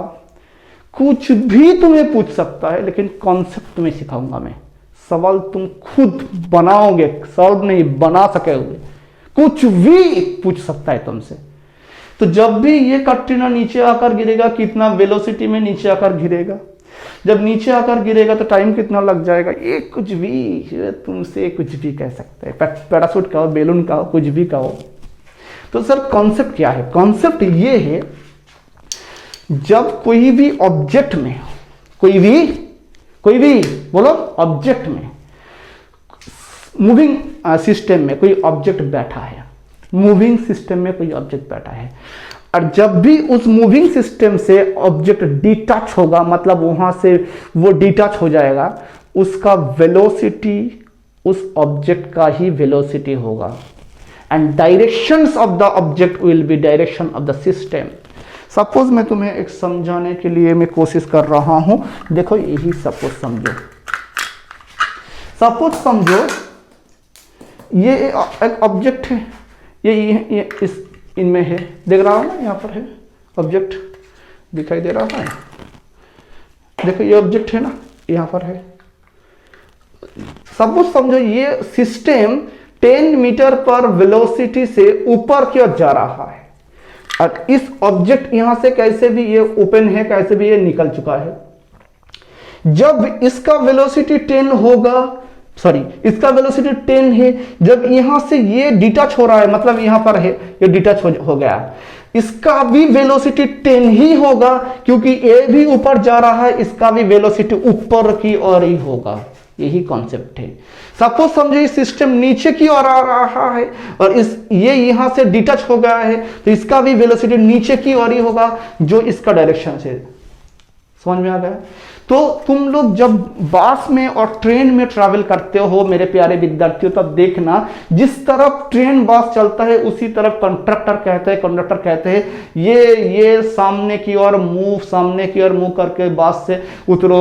कुछ भी तुम्हें पूछ सकता है। लेकिन कॉन्सेप्ट तुम्हें सिखाऊंगा मैं, सवाल तुम खुद बनाओगे, सॉल्व नहीं बना सकोगे, कुछ भी पूछ सकता है तुमसे। तो जब भी ये कैटरीना नीचे आकर गिरेगा, कितना वेलोसिटी में नीचे आकर गिरेगा, जब नीचे आकर गिरेगा तो टाइम कितना लग जाएगा, ये कुछ भी तुमसे कुछ भी कह सकते हैं, पैराशूट का हो, बेलून का हो, कुछ भी का हो। तो सर कॉन्सेप्ट क्या है? कॉन्सेप्ट ये है, जब कोई भी ऑब्जेक्ट में, कोई भी बोलो ऑब्जेक्ट में, मूविंग सिस्टम में कोई ऑब्जेक्ट बैठा है, मूविंग सिस्टम में कोई ऑब्जेक्ट बैठा है, और जब भी उस मूविंग सिस्टम से ऑब्जेक्ट डिटैच होगा, मतलब वहां से वो डिटैच हो जाएगा, उसका वेलोसिटी उस ऑब्जेक्ट का ही वेलोसिटी होगा, and directions of the object will be direction of the system. Suppose मैं तुम्हें एक समझाने के लिए मैं कोशिश कर रहा हूं, देखो यही सपोज समझो ये एक ऑब्जेक्ट है, ये इस इनमें है, देख रहा हो ना, यहाँ पर है ऑब्जेक्ट, दिखाई दे रहा है, देखो ये ऑब्जेक्ट है ना, यहाँ पर है। सपोज समझो ये सिस्टम 10 मीटर पर वेलोसिटी से ऊपर की ओर जा रहा है, और इस ऑब्जेक्ट यहां से कैसे भी ये ओपन है, कैसे भी ये निकल चुका है। जब इसका वेलोसिटी 10 होगा, इसका वेलोसिटी 10 है, जब यहां से ये डिटैच हो रहा है, मतलब यहां पर है ये डिटैच हो गया, इसका भी वेलोसिटी 10 ही होगा, क्योंकि ये भी ऊपर जा रहा है, इसका भी वेलोसिटी ऊपर की ओर ही होगा। यही कॉन्सेप्ट है। सपोज समझो इस सिस्टम नीचे की ओर आ रहा है और ये यहां से डिटैच हो गया है, तो इसका भी वेलोसिटी नीचे की ओर ही होगा, जो इसका डायरेक्शन से। समझ में आ गया? तो तुम लोग जब बस में और ट्रेन में ट्रैवल करते हो मेरे प्यारे विद्यार्थियों, तब देखना जिस तरफ ट्रेन बस चलता है उसी तरफ कंडक्टर कहते हैं ये सामने की ओर मूव करके बस से उतरो,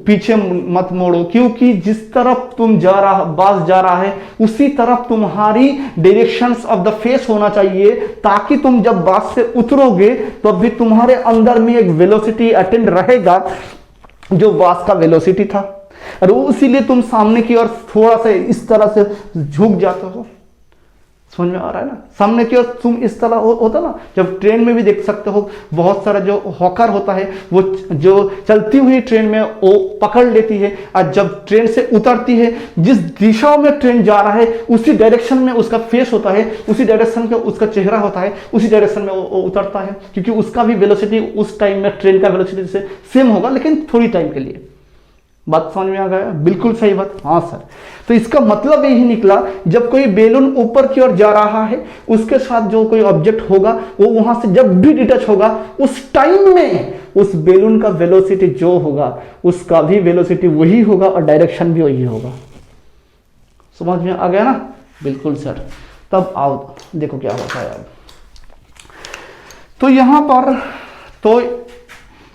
पीछे मत मोड़ो, क्योंकि जिस तरफ बस जा रहा है उसी तरफ तुम्हारी डायरेक्शंस ऑफ द फेस होना चाहिए, ताकि तुम जब बस से उतरोगे तो भी तुम्हारे अंदर में एक वेलोसिटी अटेंड रहेगा जो बस का वेलोसिटी था, और इसीलिए तुम सामने की ओर थोड़ा सा इस तरह से झुक जाते हो। समझ में आ रहा है ना? सामने की ओर तुम इस तरह होता ना, जब ट्रेन में भी देख सकते हो बहुत सारा जो हॉकर होता है वो जो चलती हुई ट्रेन में वो पकड़ लेती है, और जब ट्रेन से उतरती है जिस दिशा में ट्रेन जा रहा है उसी डायरेक्शन में उसका फेस होता है, उसी डायरेक्शन में उसका चेहरा होता है, उसी डायरेक्शन में वो उतरता है, क्योंकि उसका भी वेलोसिटी उस टाइम में ट्रेन का वेलोसिटी से सेम होगा, लेकिन थोड़ी टाइम के लिए। बात समझ में आ गया? बिल्कुल सही बात। हाँ सर, तो इसका मतलब यही निकला, जब कोई बेलून ऊपर की ओर जा रहा है उसके साथ जो कोई ऑब्जेक्ट होगा वो वहां से जब भी डिटैच होगा उस टाइम में उस बेलून का वेलोसिटी जो होगा उसका भी वेलोसिटी वही होगा और डायरेक्शन भी वही होगा। समझ में आ गया ना? बिल्कुल सर। तब आओ देखो क्या होता है। तो यहां पर तो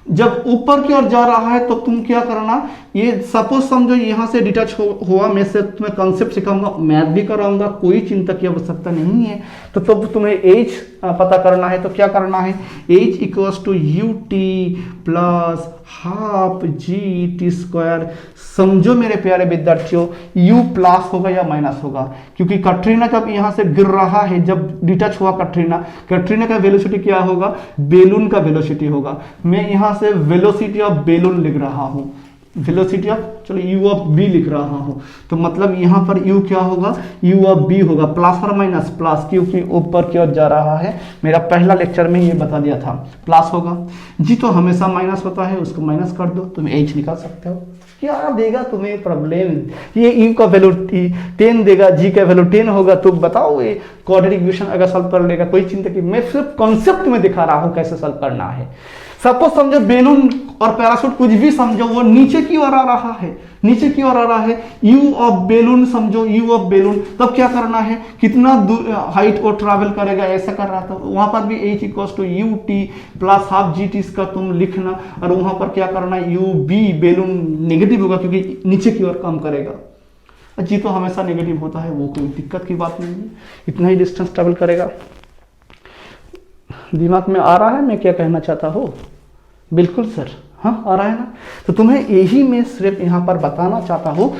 जब ऊपर की ओर जा रहा है तो तुम क्या करना, ये सपोज समझो यहां से डिटैच हुआ, मैं से तुम्हें कॉन्सेप्ट सिखाऊंगा, मैथ भी कराऊंगा, कोई चिंता की आवश्यकता नहीं है। तो तब तुम्हें एच पता करना है, तो क्या करना है, h equals to u t plus half g t square. समझो मेरे प्यारे विद्यार्थियों, यू प्लस होगा या माइनस होगा, क्योंकि कैटरीना जब यहां से गिर रहा है, जब डिटैच हुआ कैटरीना का वेलोसिटी क्या होगा, बेलून का वेलोसिटी होगा। मैं यहां से वेलोसिटी ऑफ बेलून लिख रहा हूं, वेलोसिटी ऑफ चलो यू ऑफ बी लिख रहा हूं, तो मतलब यहां पर यू क्या होगा, यू ऑफ बी होगा, प्लस और माइनस, प्लस क्योंकि ऊपर की ओर जा रहा है, मेरा पहला लेक्चर में ये बता दिया था, प्लस होगा जी, तो हमेशा माइनस होता है, उसको माइनस कर दो, तुम एच निकाल सकते हो। क्या देगा तुम्हें प्रॉब्लम? ये यू का वैल्यू 10 देगा, जी का वैल्यू 10 होगा, तो बताओ ये क्वाड्रेटिक इक्वेशन अगर सॉल्व कर लेगा, कोई चिंता की, मैं सिर्फ कॉन्सेप्ट में दिखा रहा हूं कैसे सॉल्व करना है। सपोज समझो बेलून और पैराशूट कुछ भी समझो, वो नीचे की ओर आ रहा है, नीचे की ओर आ रहा है, यू ऑफ बेलून समझो, यू ऑफ बेलून, तब क्या करना है, कितना हाइट वो ट्रैवल करेगा, ऐसा कर रहा था वहां पर भी h equal to u t plus half g t इसका तुम लिखना, और वहां पर क्या करना है, यू बी बेलून नेगेटिव होगा क्योंकि नीचे की ओर काम करेगा, जी तो हमेशा नेगेटिव होता है, वो कोई दिक्कत की बात नहीं है, इतना ही डिस्टेंस ट्रैवल करेगा। दिमाग में आ रहा है मैं क्या कहना चाहता हूँ? बिल्कुल सर, हाँ आ रहा है ना। तो तुम्हें यही मैं सिर्फ यहाँ पर बताना चाहता हूँ।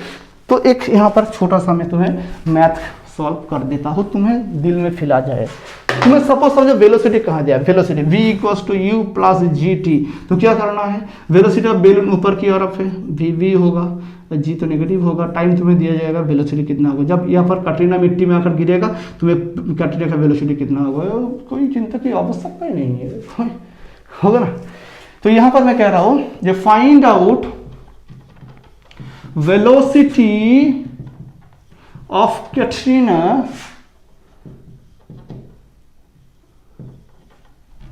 तो एक यहाँ पर छोटा सा मैं तुम्हें मैथ सॉल्व कर देता हूँ, तुम्हें दिल में फिल आ जाए। तुम्हें सपोज समझो वेलोसिटी कहा जाए, velocity v equals to u plus g t, तो क्या करना है, वेलोसिटी ऑफ बेलून ऊपर की तरफ है, v होगा, जी तो नेगेटिव होगा, टाइम तुम्हें दिया जाएगा, वेलोसिटी कितना होगा, जब यहाँ पर कटरीना मिट्टी में आकर गिरेगा तुम्हें कटरीना का वेलोसिटी कितना होगा, कोई चिंता की आवश्यकता ही नहीं है, होगा ना। तो यहाँ पर मैं कह रहा हूँ ये find out velocity of Katrina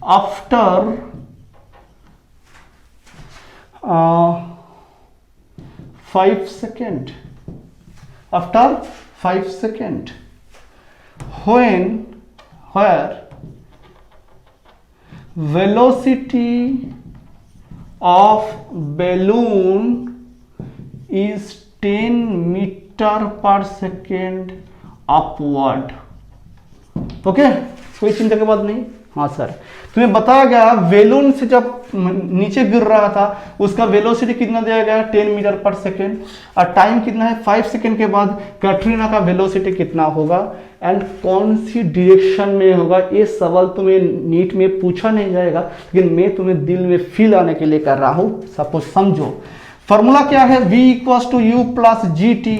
after 5 seconds, after 5 seconds, where velocity of balloon is 10 meter per second upward। Okay, कोई चिंता की बात नहीं। हाँ सर, तुम्हें बताया गया बेलून से जब नीचे गिर रहा था उसका वेलोसिटी कितना दिया गया, 10 मीटर पर सेकेंड, और टाइम कितना है 5 सेकेंड के बाद कैटरीना का वेलोसिटी कितना होगा एंड कौन सी डायरेक्शन में होगा। ये सवाल तुम्हें नीट में पूछा नहीं जाएगा, लेकिन मैं तुम्हें दिल में फील आने के लिए कर रहा हूं। सपोज समझो फॉर्मूला क्या है, v equals to u plus g t,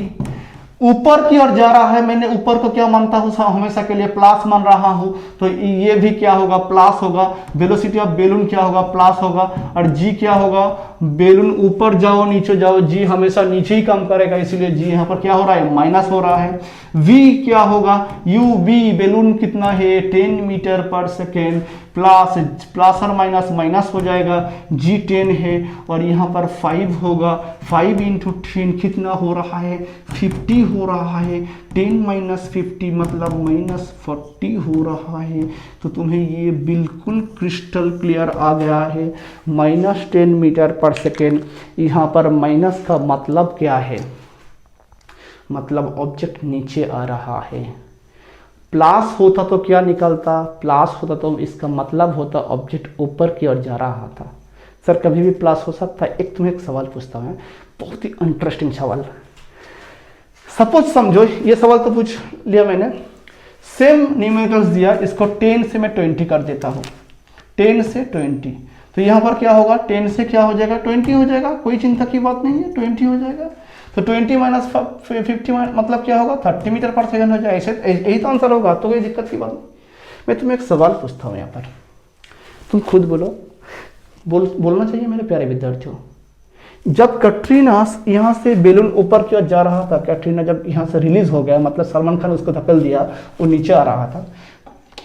ऊपर की ओर जा रहा है, मैंने ऊपर को क्या मानता हूं, हमेशा के लिए प्लस मान रहा हूं, तो ये भी क्या होगा, प्लस होगा। वेलोसिटी ऑफ बेलून क्या होगा, प्लस होगा। और जी क्या होगा, बेलून ऊपर जाओ नीचे जाओ, जी हमेशा नीचे ही काम करेगा, इसीलिए जी यहाँ पर क्या हो रहा है, माइनस हो रहा है। v क्या होगा, यू बी बेलून कितना है, 10 मीटर पर सेकेंड, प्लस और माइनस माइनस हो जाएगा, जी 10 है, और यहाँ पर 5 होगा, 5 इंटू 10 कितना हो रहा है, 50 हो रहा है, 10 माइनस 50 मतलब माइनस 40 हो रहा है। तो तुम्हें ये बिल्कुल क्रिस्टल क्लियर आ गया है, माइनस 10 मीटर पर सेकेंड। यहाँ पर माइनस का मतलब क्या है, मतलब ऑब्जेक्ट नीचे आ रहा है। प्लस होता तो क्या निकलता, प्लस होता तो इसका मतलब होता ऑब्जेक्ट ऊपर की ओर जा रहा था। सर कभी भी प्लस हो सकता है। एक तुम्हें एक सवाल पूछता हूँ, बहुत ही इंटरेस्टिंग सवाल। सपोज समझो ये सवाल तो पूछ लिया मैंने, सेम न्यूमेरिकल्स दिया, इसको 10 से मैं 20 कर देता हूँ, 10 से 20, तो यहाँ पर क्या होगा, 10 से क्या हो जाएगा, 20 हो जाएगा, कोई चिंता की बात नहीं है, 20 हो जाएगा। तो 20 माइनस 50 मतलब क्या होगा, 30 मीटर पर सेकंड हो जाएगा, ऐसे यही तो आंसर होगा, तो कोई दिक्कत की बात नहीं। मैं तुम्हें एक सवाल पूछता हूँ यहाँ पर, तुम खुद बोलो, बोलना चाहिए मेरे प्यारे विद्यार्थियों। जब कैटरीना यहाँ से बेलून ऊपर की ओर जा रहा था, कैटरीना जब यहाँ से रिलीज हो गया, मतलब सलमान खान उसको धकेल दिया, वो नीचे आ रहा था,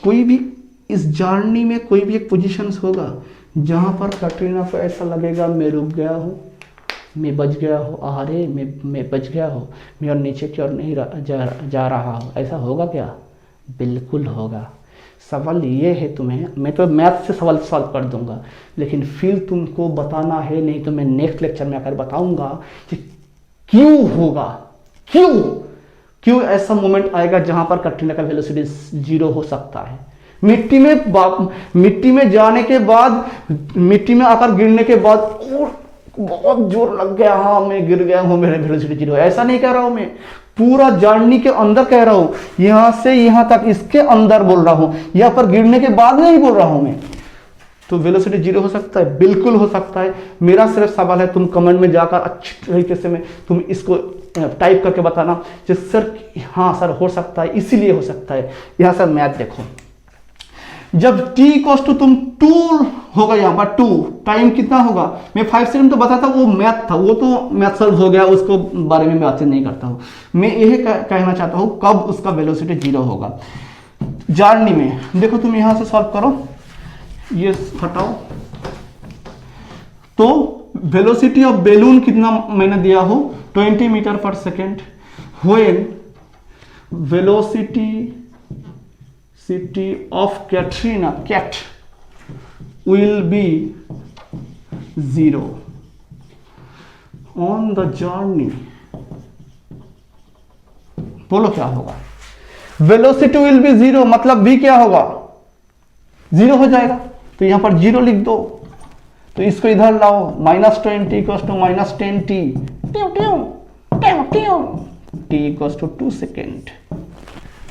कोई भी इस जर्नी में कोई भी एक पोजीशन होगा जहाँ पर कैटरीना को ऐसा लगेगा मैं रुक गया हूँ, मैं बच गया हूँ, अरे मैं बच गया हूँ, मैं और नीचे की ओर नहीं जा रहा हूँ, ऐसा होगा क्या? बिल्कुल होगा। सवाल ये है तुम्हें, मैं तो मैथ से सवाल सॉल्व कर दूंगा, लेकिन फिर तुमको बताना है, नहीं तो मैं नेक्स्ट लेक्चर में आकर बताऊंगा कि क्यों होगा, क्यों ऐसा मोमेंट आएगा जहां पर कैटरीना का वेलोसिटी 0 हो सकता है। मिट्टी में जाने के बाद, मिट्टी में आकर गिरने के बाद और बहुत जोर लग गया, हाँ मैं गिर गया हूँ, मेरे वेलोसिटी 0, ऐसा नहीं कह रहा हूं, मैं पूरा जर्नी के अंदर कह रहा हूं, यहां से यहां तक इसके अंदर बोल रहा हूं, यहां पर गिरने के बाद नहीं बोल रहा हूं मैं। तो वेलोसिटी 0 हो सकता है, बिल्कुल हो सकता है। मेरा सिर्फ सवाल है, तुम कमेंट में जाकर अच्छी तरीके से तुम इसको टाइप करके बताना सर हाँ सर हो सकता है, इसीलिए हो सकता है। यहां सर मैथ देखो, जब t इक्वल टू तुम 2 होगा, यहाँ पर 2 टाइम कितना होगा, मैं 5 सेकंड तो बताता, वो मैथ था, वो तो मैथ सॉल्व हो गया, उसको बारे में बात नहीं करता हूँ। मैं यही कहना चाहता हूँ कब उसका वेलोसिटी 0 होगा। जर्नी में देखो, तुम यहां से सॉल्व करो, ये हटाओ, तो वेलोसिटी ऑफ बेलून कितना मैंने दिया हो, 20 metre per second. When velocity of Katrina, Kat will be 0 on the journey। बोलो क्या होगा, वेलोसिटी विल बी 0 मतलब v क्या होगा, 0 हो जाएगा। तो यहां पर 0 लिख दो, तो इसको इधर लाओ, -20 equals to -10t, t equals to 2 second.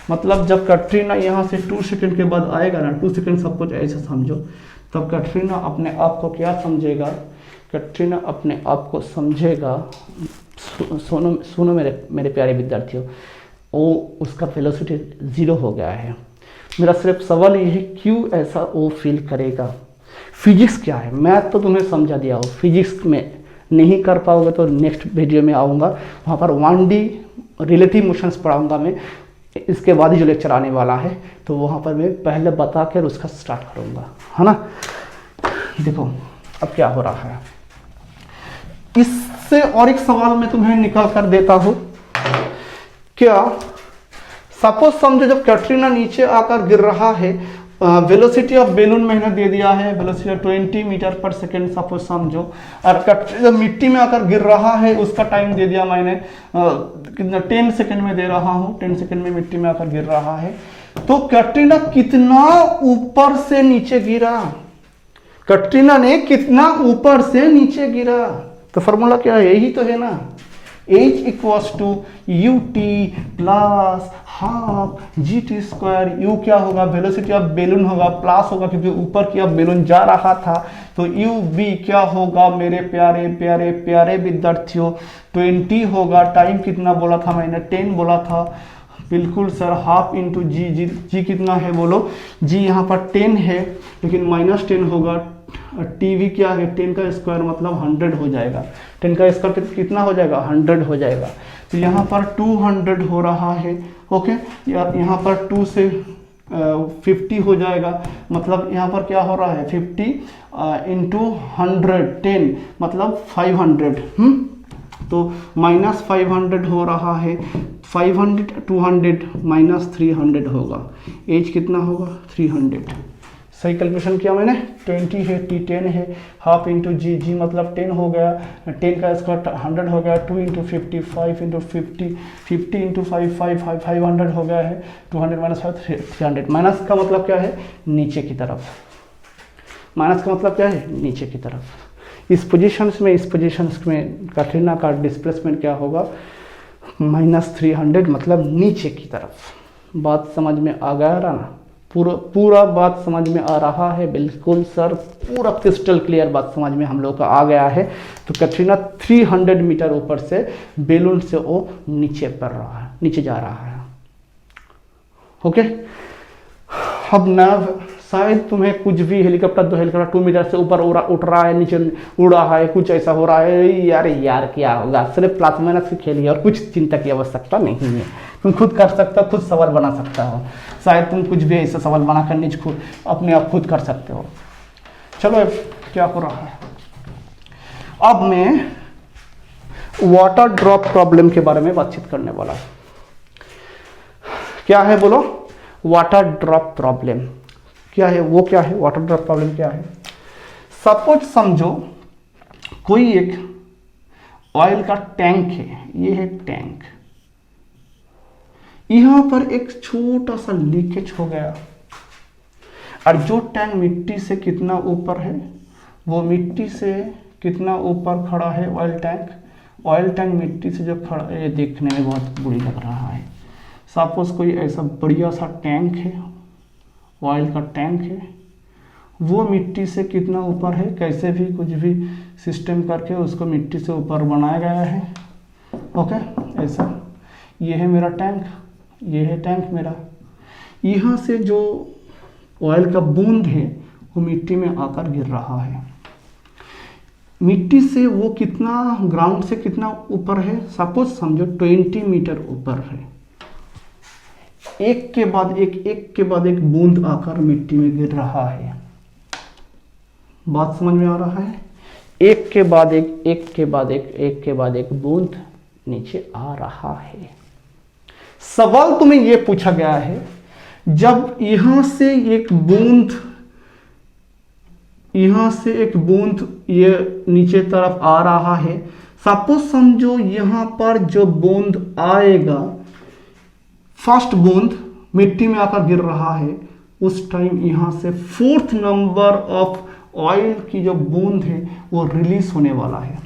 मतलब जब कैटरीना यहां से 2 सेकेंड के बाद आएगा ना, 2 सेकेंड सब कुछ ऐसे समझो, तब कैटरीना अपने आप को क्या समझेगा, कैटरीना अपने आप को समझेगा, सुनो मेरे प्यारे विद्यार्थियों, वो उसका वेलोसिटी 0 हो गया है। मेरा सिर्फ सवाल ये है क्यों ऐसा वो फील करेगा। फिजिक्स क्या है, मैथ तो तुम्हें समझा दिया हो, फिजिक्स में नहीं कर पाओगे तो नेक्स्ट वीडियो में आऊँगा, वहाँ पर 1D रिलेटिव मोशंस पढ़ाऊँगा मैं, इसके बाद ही जो लेक्चर आने वाला है, तो वहाँ पर मैं पहले बता कर उसका स्टार्ट करूँगा, है ना। देखो अब क्या हो रहा है, इससे और एक सवाल मैं तुम्हें निकाल कर देता हूँ। क्या सपोज समझो जब कैटरीना नीचे आकर गिर रहा है, वेलोसिटी ऑफ बेलून मैंने दे दिया है, velocity 20 metre per second suppose समझो, और जब मिट्टी में आकर गिर रहा है उसका टाइम दे दिया मैंने कितना, 10 सेकेंड में दे रहा हूँ, 10 सेकेंड में मिट्टी में आकर गिर रहा है। तो कैटरीना कितना ऊपर से नीचे गिरा, कैटरीना ने कितना ऊपर से नीचे गिरा, तो फॉर्मूला क्या है, यही तो है ना, H equals to ut plus half GT²। U क्या होगा, वेलोसिटी ऑफ बेलून होगा, प्लस होगा क्योंकि ऊपर की अब बेलून जा रहा था, तो UV क्या होगा मेरे प्यारे प्यारे प्यारे विद्यार्थियों, 20 होगा। टाइम कितना बोला था मैंने, 10 बोला था, बिल्कुल सर, हाफ इंटू जी कितना है बोलो, जी यहाँ पर 10 है लेकिन -10 होगा, टीवी क्या है, 10 का स्क्वायर मतलब 100 हो जाएगा, 10 का स्क्वायर कितना हो जाएगा, 100 हो जाएगा। तो यहाँ पर 200 हो रहा है, ओके, यहाँ पर 2 से 50 हो जाएगा, मतलब यहाँ पर क्या हो रहा है, 50 इंटू 100, 10 मतलब 500, तो -500 हो रहा है, 500 200 -300 होगा, एज कितना होगा, 300। सही कैलकुलेशन किया मैंने, 20 है, T10 है, हाफ इंटू जी मतलब 10 हो गया, 10 का स्क्वायर 100 हो गया, 2 इंटू 50, 5 इंटू 50, 50 इंटू 500 हो गया है, 200 माइनस 5 300। माइनस का मतलब क्या है, नीचे की तरफ, माइनस का मतलब क्या है, नीचे की तरफ। इस पोजीशंस में कैटरीना का डिस्प्लेसमेंट क्या होगा, -300 मतलब नीचे की तरफ। बात समझ में आ गया ना, पूरा बात समझ में आ रहा है, बिल्कुल सर, पूरा क्रिस्टल क्लियर बात समझ में हम लोग का आ गया है। तो कैटरीना 300 मीटर ऊपर से बेलून से वो नीचे पड़ रहा है, नीचे जा रहा है, ओके। अब ना शायद तुम्हें कुछ भी हेलीकॉप्टर 2 मीटर से ऊपर उठ रहा है, नीचे उड़ रहा है, कुछ ऐसा हो रहा है, यार क्या होगा, सिर्फ प्लस माइनस की खेल है और कुछ चिंता की आवश्यकता नहीं है, तुम खुद कर सकते हो, खुद सवाल बना सकता हो, शायद तुम कुछ भी ऐसा सवाल बनाकर नीचे खुद अपने आप खुद कर सकते हो। चलो अब क्या हो रहा है, अब मैं वाटर ड्रॉप प्रॉब्लम के बारे में बातचीत करने वाला। क्या है बोलो, वाटर ड्रॉप प्रॉब्लम क्या है, वो क्या है, वाटर ड्रॉप प्रॉब्लम क्या है। सपोज समझो कोई एक ऑयल का टैंक है, ये है टैंक, यहां पर एक छोटा सा लीकेज हो गया, और जो टैंक मिट्टी से कितना ऊपर है, वो मिट्टी से कितना ऊपर खड़ा है ऑयल टैंक मिट्टी से जो खड़ा है, ये देखने में बहुत बुरी लग रहा है। सपोज कोई ऐसा बढ़िया सा टैंक है, ऑयल का टैंक है, वो मिट्टी से कितना ऊपर है, कैसे भी कुछ भी सिस्टम करके उसको मिट्टी से ऊपर बनाया गया है, ओके। ऐसा ये है मेरा टैंक, ये है टैंक मेरा, यहाँ से जो ऑयल का बूंद है वो मिट्टी में आकर गिर रहा है। मिट्टी से वो कितना, ग्राउंड से कितना ऊपर है, सपोज समझो 20 मीटर ऊपर है। एक के बाद एक बूंद आकर मिट्टी में गिर रहा है। बात समझ में आ रहा है? एक के बाद एक बूंद नीचे आ रहा है। सवाल तुम्हें यह पूछा गया है, जब यहां से एक बूंद ये नीचे तरफ आ रहा है, सपोज समझो यहां पर जो बूंद आएगा, फर्स्ट बूंद मिट्टी में आकर गिर रहा है, उस टाइम यहां से 4th नंबर ऑफ ऑयल की जो बूंद है वो रिलीज होने वाला है।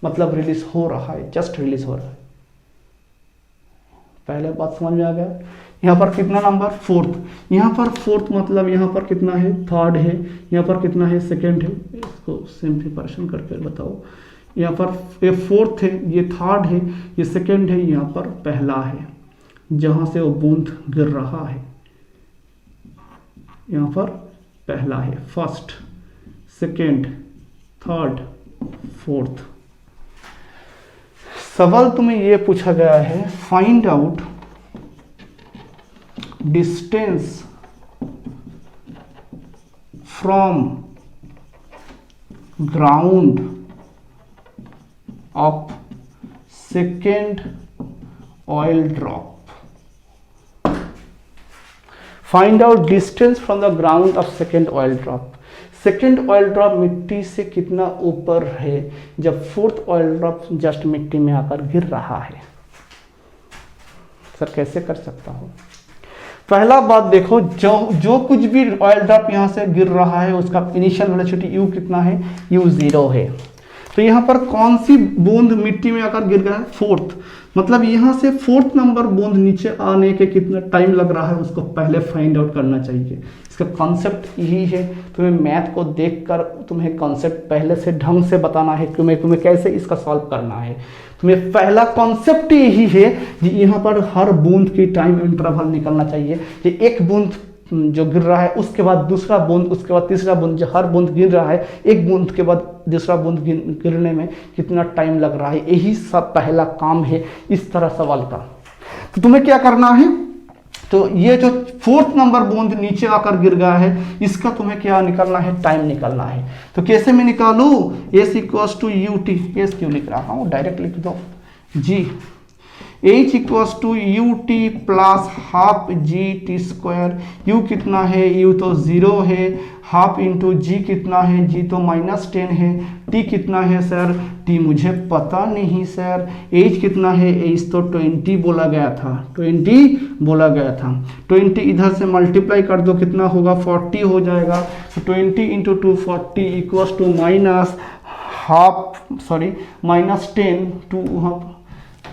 मतलब रिलीज हो रहा है, जस्ट रिलीज हो रहा है। पहले बात समझ में आ गया? यहां पर कितना नंबर? 4th। यहां पर 4th मतलब यहां पर कितना है? 3rd है। यहां पर कितना है? 2nd है। इसको सिंप्लीफिकेशन करके बताओ। यहां पर ये 4th है, ये 3rd है, ये 2nd है, यहां पर पहला है जहां से वो बूंद गिर रहा है। यहां पर पहला है, 1st, 2nd, 3rd, 4th। सवाल तुम्हें यह पूछा गया है, find out distance from ground of second oil drop. Find out distance from the ground of second oil drop. Second oil drop मिट्टी से कितना ऊपर है जब 4th ऑयल ड्रॉप जस्ट मिट्टी में आकर गिर रहा है? सर कैसे कर सकता हूं? पहला बात देखो, जो कुछ भी ऑयल ड्रॉप यहां से गिर रहा है उसका इनिशियल वेलोसिटी u कितना है? u 0 है। तो यहां पर कौन सी बूंद मिट्टी में आकर गिर गया है? 4th। मतलब यहां से 4th नंबर बूंद नीचे आने के कितना टाइम लग रहा है उसको पहले फाइंड आउट करना चाहिए। इसका कॉन्सेप्ट यही है, तुम्हें मैथ को देखकर तुम्हें कॉन्सेप्ट पहले से ढंग से बताना है कि तुम्हें कैसे इसका सॉल्व करना है। तुम्हें पहला कॉन्सेप्ट यही है कि यहाँ पर हर बूंद की टाइम इंटरवल निकलना चाहिए कि एक बूंद जो गिर रहा है उसके बाद दूसरा बूंद, उसके बाद तीसरा बूंद, जो हर बूंद गिर रहा है एक बूंद के बाद दूसरा बूंद गिरने में कितना टाइम लग रहा है, यही सब पहला काम है इस तरह सवाल का। तो तुम्हें क्या करना है, तो ये जो 4th नंबर बूंद नीचे आकर गिर गया है इसका तुम्हें क्या निकालना है? टाइम निकालना है। तो कैसे मैं निकालू? S equals to ut। S क्यों लिख रहा हूँ, डायरेक्ट लिख दो g। h equals to ut plus half g t square. u कितना है? u तो 0 है। हाफ इंटू जी कितना है? g तो -10 है। t कितना है सर? t मुझे पता नहीं सर। h कितना है? h तो 20 बोला गया था, 20 बोला गया था। 20 इधर से मल्टीप्लाई कर दो, कितना होगा? 40 हो जाएगा। तो 20 इंटू 2 40 इक्वल्स टू -10 टू,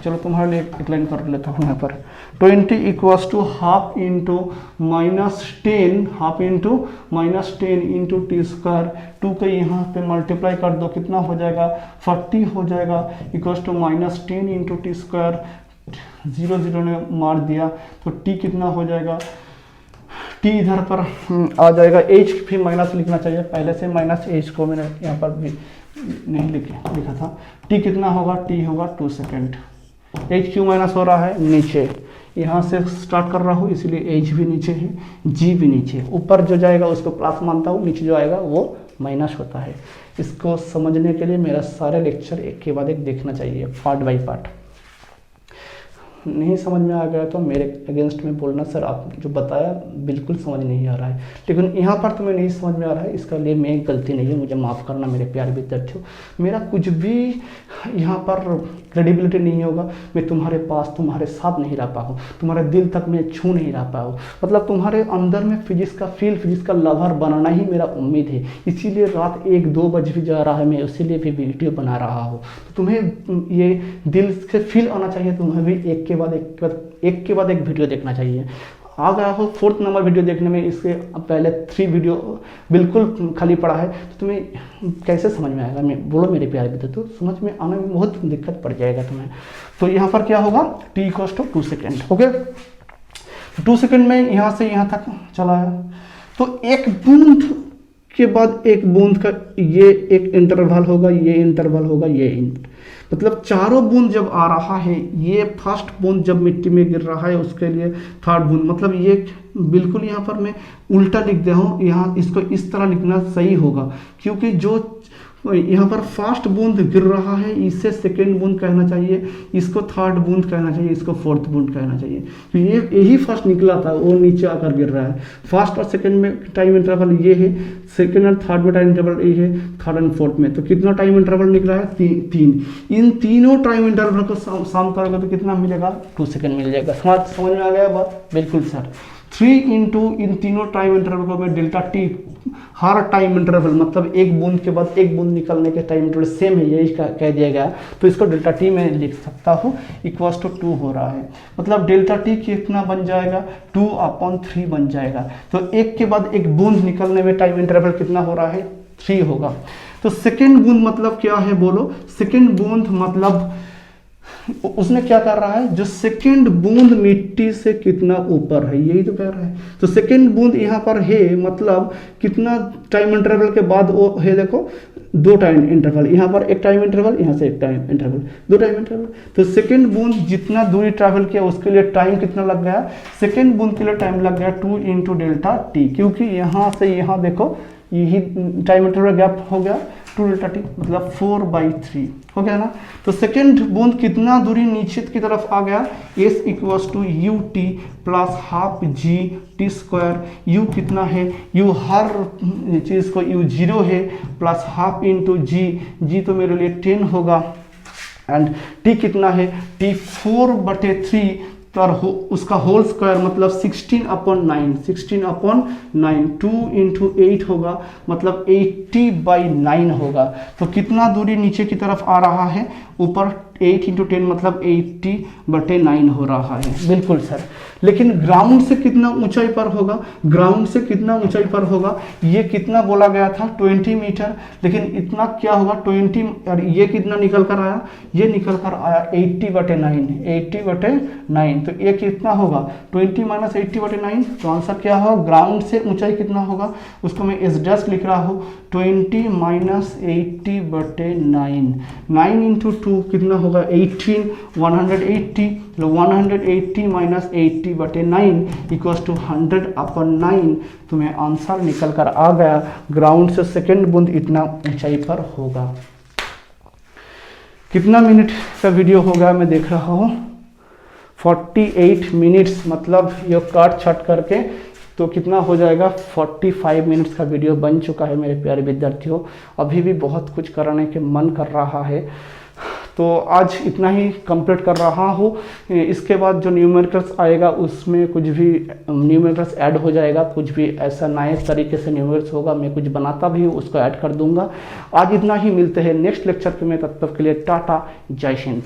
चलो तुम्हारे लिए एक लाइन कर लेता हूँ यहाँ पर। 20 equals to half into -10, half into -10 into t square. 2 को यहाँ पे मल्टीप्लाई कर दो, कितना हो जाएगा? 40 हो जाएगा। Equals to -10 into t square. 0 0 ने मार दिया तो t कितना हो जाएगा? t इधर पर आ जाएगा। h भी माइनस लिखना चाहिए, पहले से माइनस h को मैंने यहाँ पर भी नहीं लिखा था। t कितना होगा? t होगा 2 सेकेंड। h क्यों माइनस हो रहा है? नीचे यहाँ से स्टार्ट कर रहा हूँ इसलिए h भी नीचे है, g भी नीचे है। ऊपर जो जाएगा उसको प्लस मानता हूँ, नीचे जो आएगा वो माइनस होता है। इसको समझने के लिए मेरा सारे लेक्चर एक के बाद एक देखना चाहिए, पार्ट बाय पार्ट। नहीं समझ में आ गया तो मेरे अगेंस्ट में बोलना, सर आप जो बताया बिल्कुल समझ नहीं आ रहा है। लेकिन यहाँ पर तुम्हें नहीं समझ में आ रहा है, इसका लिए मैं गलती नहीं है, मुझे माफ़ करना मेरे प्यारे विद्यार्थियों। मेरा कुछ भी यहाँ पर क्रेडिबिलिटी नहीं होगा, मैं तुम्हारे पास तुम्हारे साथ नहीं रह पाऊँ, तुम्हारे दिल तक मैं छू नहीं रह पाऊँ। मतलब तुम्हारे अंदर में फिजिक्स का लवर बनाना ही मेरा उम्मीद है। इसीलिए रात 1-2 बज भी जा रहा है, मैं इसीलिए भी वीडियो बना रहा हूँ। तो तुम्हें ये दिल से फील आना चाहिए, तुम्हें भी एक के बाद एक वीडियो देखना चाहिए। आ गया हो 4th नंबर वीडियो देखने में, इससे पहले 3 वीडियो बिल्कुल खाली पड़ा है, तो तुम्हें कैसे समझ में आएगा? मैं बोलो मेरे प्यारे विद्यार्थी, तो समझ में आने में बहुत दिक्कत पड़ जाएगा तुम्हें। तो यहाँ पर क्या होगा? t equals to 2 second. Okay, 2 second में यहाँ से यहाँ तक चला है। तो एक बूंद के बाद एक बूंद का ये एक इंटरवल होगा, ये इंटरवल होगा, मतलब चारों बूंद जब आ रहा है, ये फर्स्ट बूंद जब मिट्टी में गिर रहा है उसके लिए थर्ड बूंद, मतलब ये बिल्कुल यहाँ पर मैं उल्टा लिख दिया हूँ, यहाँ इसको इस तरह लिखना सही होगा, क्योंकि जो यहाँ पर फर्स्ट बूंद गिर रहा है इसे सेकेंड बूंद कहना चाहिए, इसको थर्ड बूंद कहना चाहिए, इसको फोर्थ बूंद कहना चाहिए। तो ये यही फर्स्ट निकला था, वो नीचे आकर गिर रहा है। फर्स्ट और सेकेंड में टाइम इंटरवल ये है, सेकेंड और थर्ड में टाइम इंटरवल ये है, थर्ड एंड फोर्थ में। तो कितना टाइम इंटरवल निकला है? तीन। इन तीनों टाइम इंटरवल को सम करोगे तो कितना मिलेगा? 2 सेकेंड मिल जाएगा। समझ में आ गया बात? बिल्कुल सर। 3 इंटू इन तीनों टाइम इंटरवल को मैं डेल्टा टी, हर टाइम इंटरवल मतलब एक बूंद के बाद एक बूंद निकलने के टाइम इंटरवल सेम है, यही कह दिया गया, तो इसको डेल्टा टी में लिख सकता हूँ, इक्वल्स टू 2 हो रहा है। मतलब डेल्टा टी कितना बन जाएगा? 2/3 बन जाएगा। तो एक के बाद एक बूंद निकलने में टाइम इंटरवल कितना हो रहा है? 3 होगा। तो सेकेंड बूंद मतलब क्या है बोलो? सेकेंड बूंद मतलब उसने क्या कर रहा है, जो सेकेंड बूंद मिट्टी से कितना ऊपर है, यही तो कह रहा है। तो सेकेंड बूंद यहाँ पर है, मतलब कितना टाइम इंटरवल के बाद वो है, देखो 2 टाइम इंटरवल, यहाँ पर एक टाइम इंटरवल, यहाँ से एक टाइम इंटरवल, 2 टाइम इंटरवल। तो सेकेंड बूंद जितना दूरी ट्रैवल किया उसके लिए टाइम कितना लग गया? सेकेंड बूंद के लिए टाइम लग गया 2 इंटू डेल्टा टी, क्योंकि यहाँ से यहाँ देखो यही टाइम इंटरवल गैप हो गया 2 डेल्टा टी, मतलब 4/3 हो गया ना। तो सेकेंड बूंद कितना दूरी नीचे की तरफ आ गया? S equals to u t plus half g t square. U कितना है? यू हर चीज़ को यू 0 है, प्लस हाफ इंटू जी तो मेरे लिए 10 होगा, एंड टी कितना है? टी 4/3 पर उसका होल स्क्वायर मतलब 16/9, 16/9, 2 इंटू 8 होगा, मतलब 80/9 होगा। तो कितना दूरी नीचे की तरफ आ रहा है? ऊपर 8 इंटू 10 मतलब 80/9 हो रहा है। बिल्कुल सर। लेकिन ग्राउंड से कितना ऊंचाई पर होगा? ग्राउंड से कितना ऊंचाई पर होगा? ये कितना बोला गया था? 20 मीटर, लेकिन इतना क्या होगा? 20, और ये कितना निकल कर आया? ये निकल कर आया 80/9, 80/9। तो ये कितना होगा? 20 माइनस 80/9। तो आंसर क्या होगा? ग्राउंड से ऊंचाई कितना होगा? उसको मैं एस डैश लिख रहा हूँ, 20 माइनस 80/9, 9 इंटू 2 कितना होगा? 18, 180, 180 माइनस 80/9 इक्वल्स टू 100/9। तुम्हें आंसर निकल कर आ गया, ग्राउंड से सेकेंड बूंद इतना ऊंचाई पर होगा। कितना मिनट का वीडियो होगा मैं देख रहा हूँ? 48 मिनट्स, मतलब ये काट छट करके तो कितना हो जाएगा? 45 मिनट्स का वीडियो बन चुका है मेरे प्यारे विद्यार्थियों। अभी भी बहुत कुछ करने के मन कर रहा है, तो आज इतना ही कंप्लीट कर रहा हूँ। इसके बाद जो न्यूमेरिकल्स आएगा उसमें कुछ भी न्यूमेरिकल्स ऐड हो जाएगा, कुछ भी ऐसा नए तरीके से न्यूमेरिकल्स होगा, मैं कुछ बनाता भी हूँ उसको ऐड कर दूंगा। आज इतना ही, मिलते हैं नेक्स्ट लेक्चर में, तब तक के लिए टाटा, जय हिंद।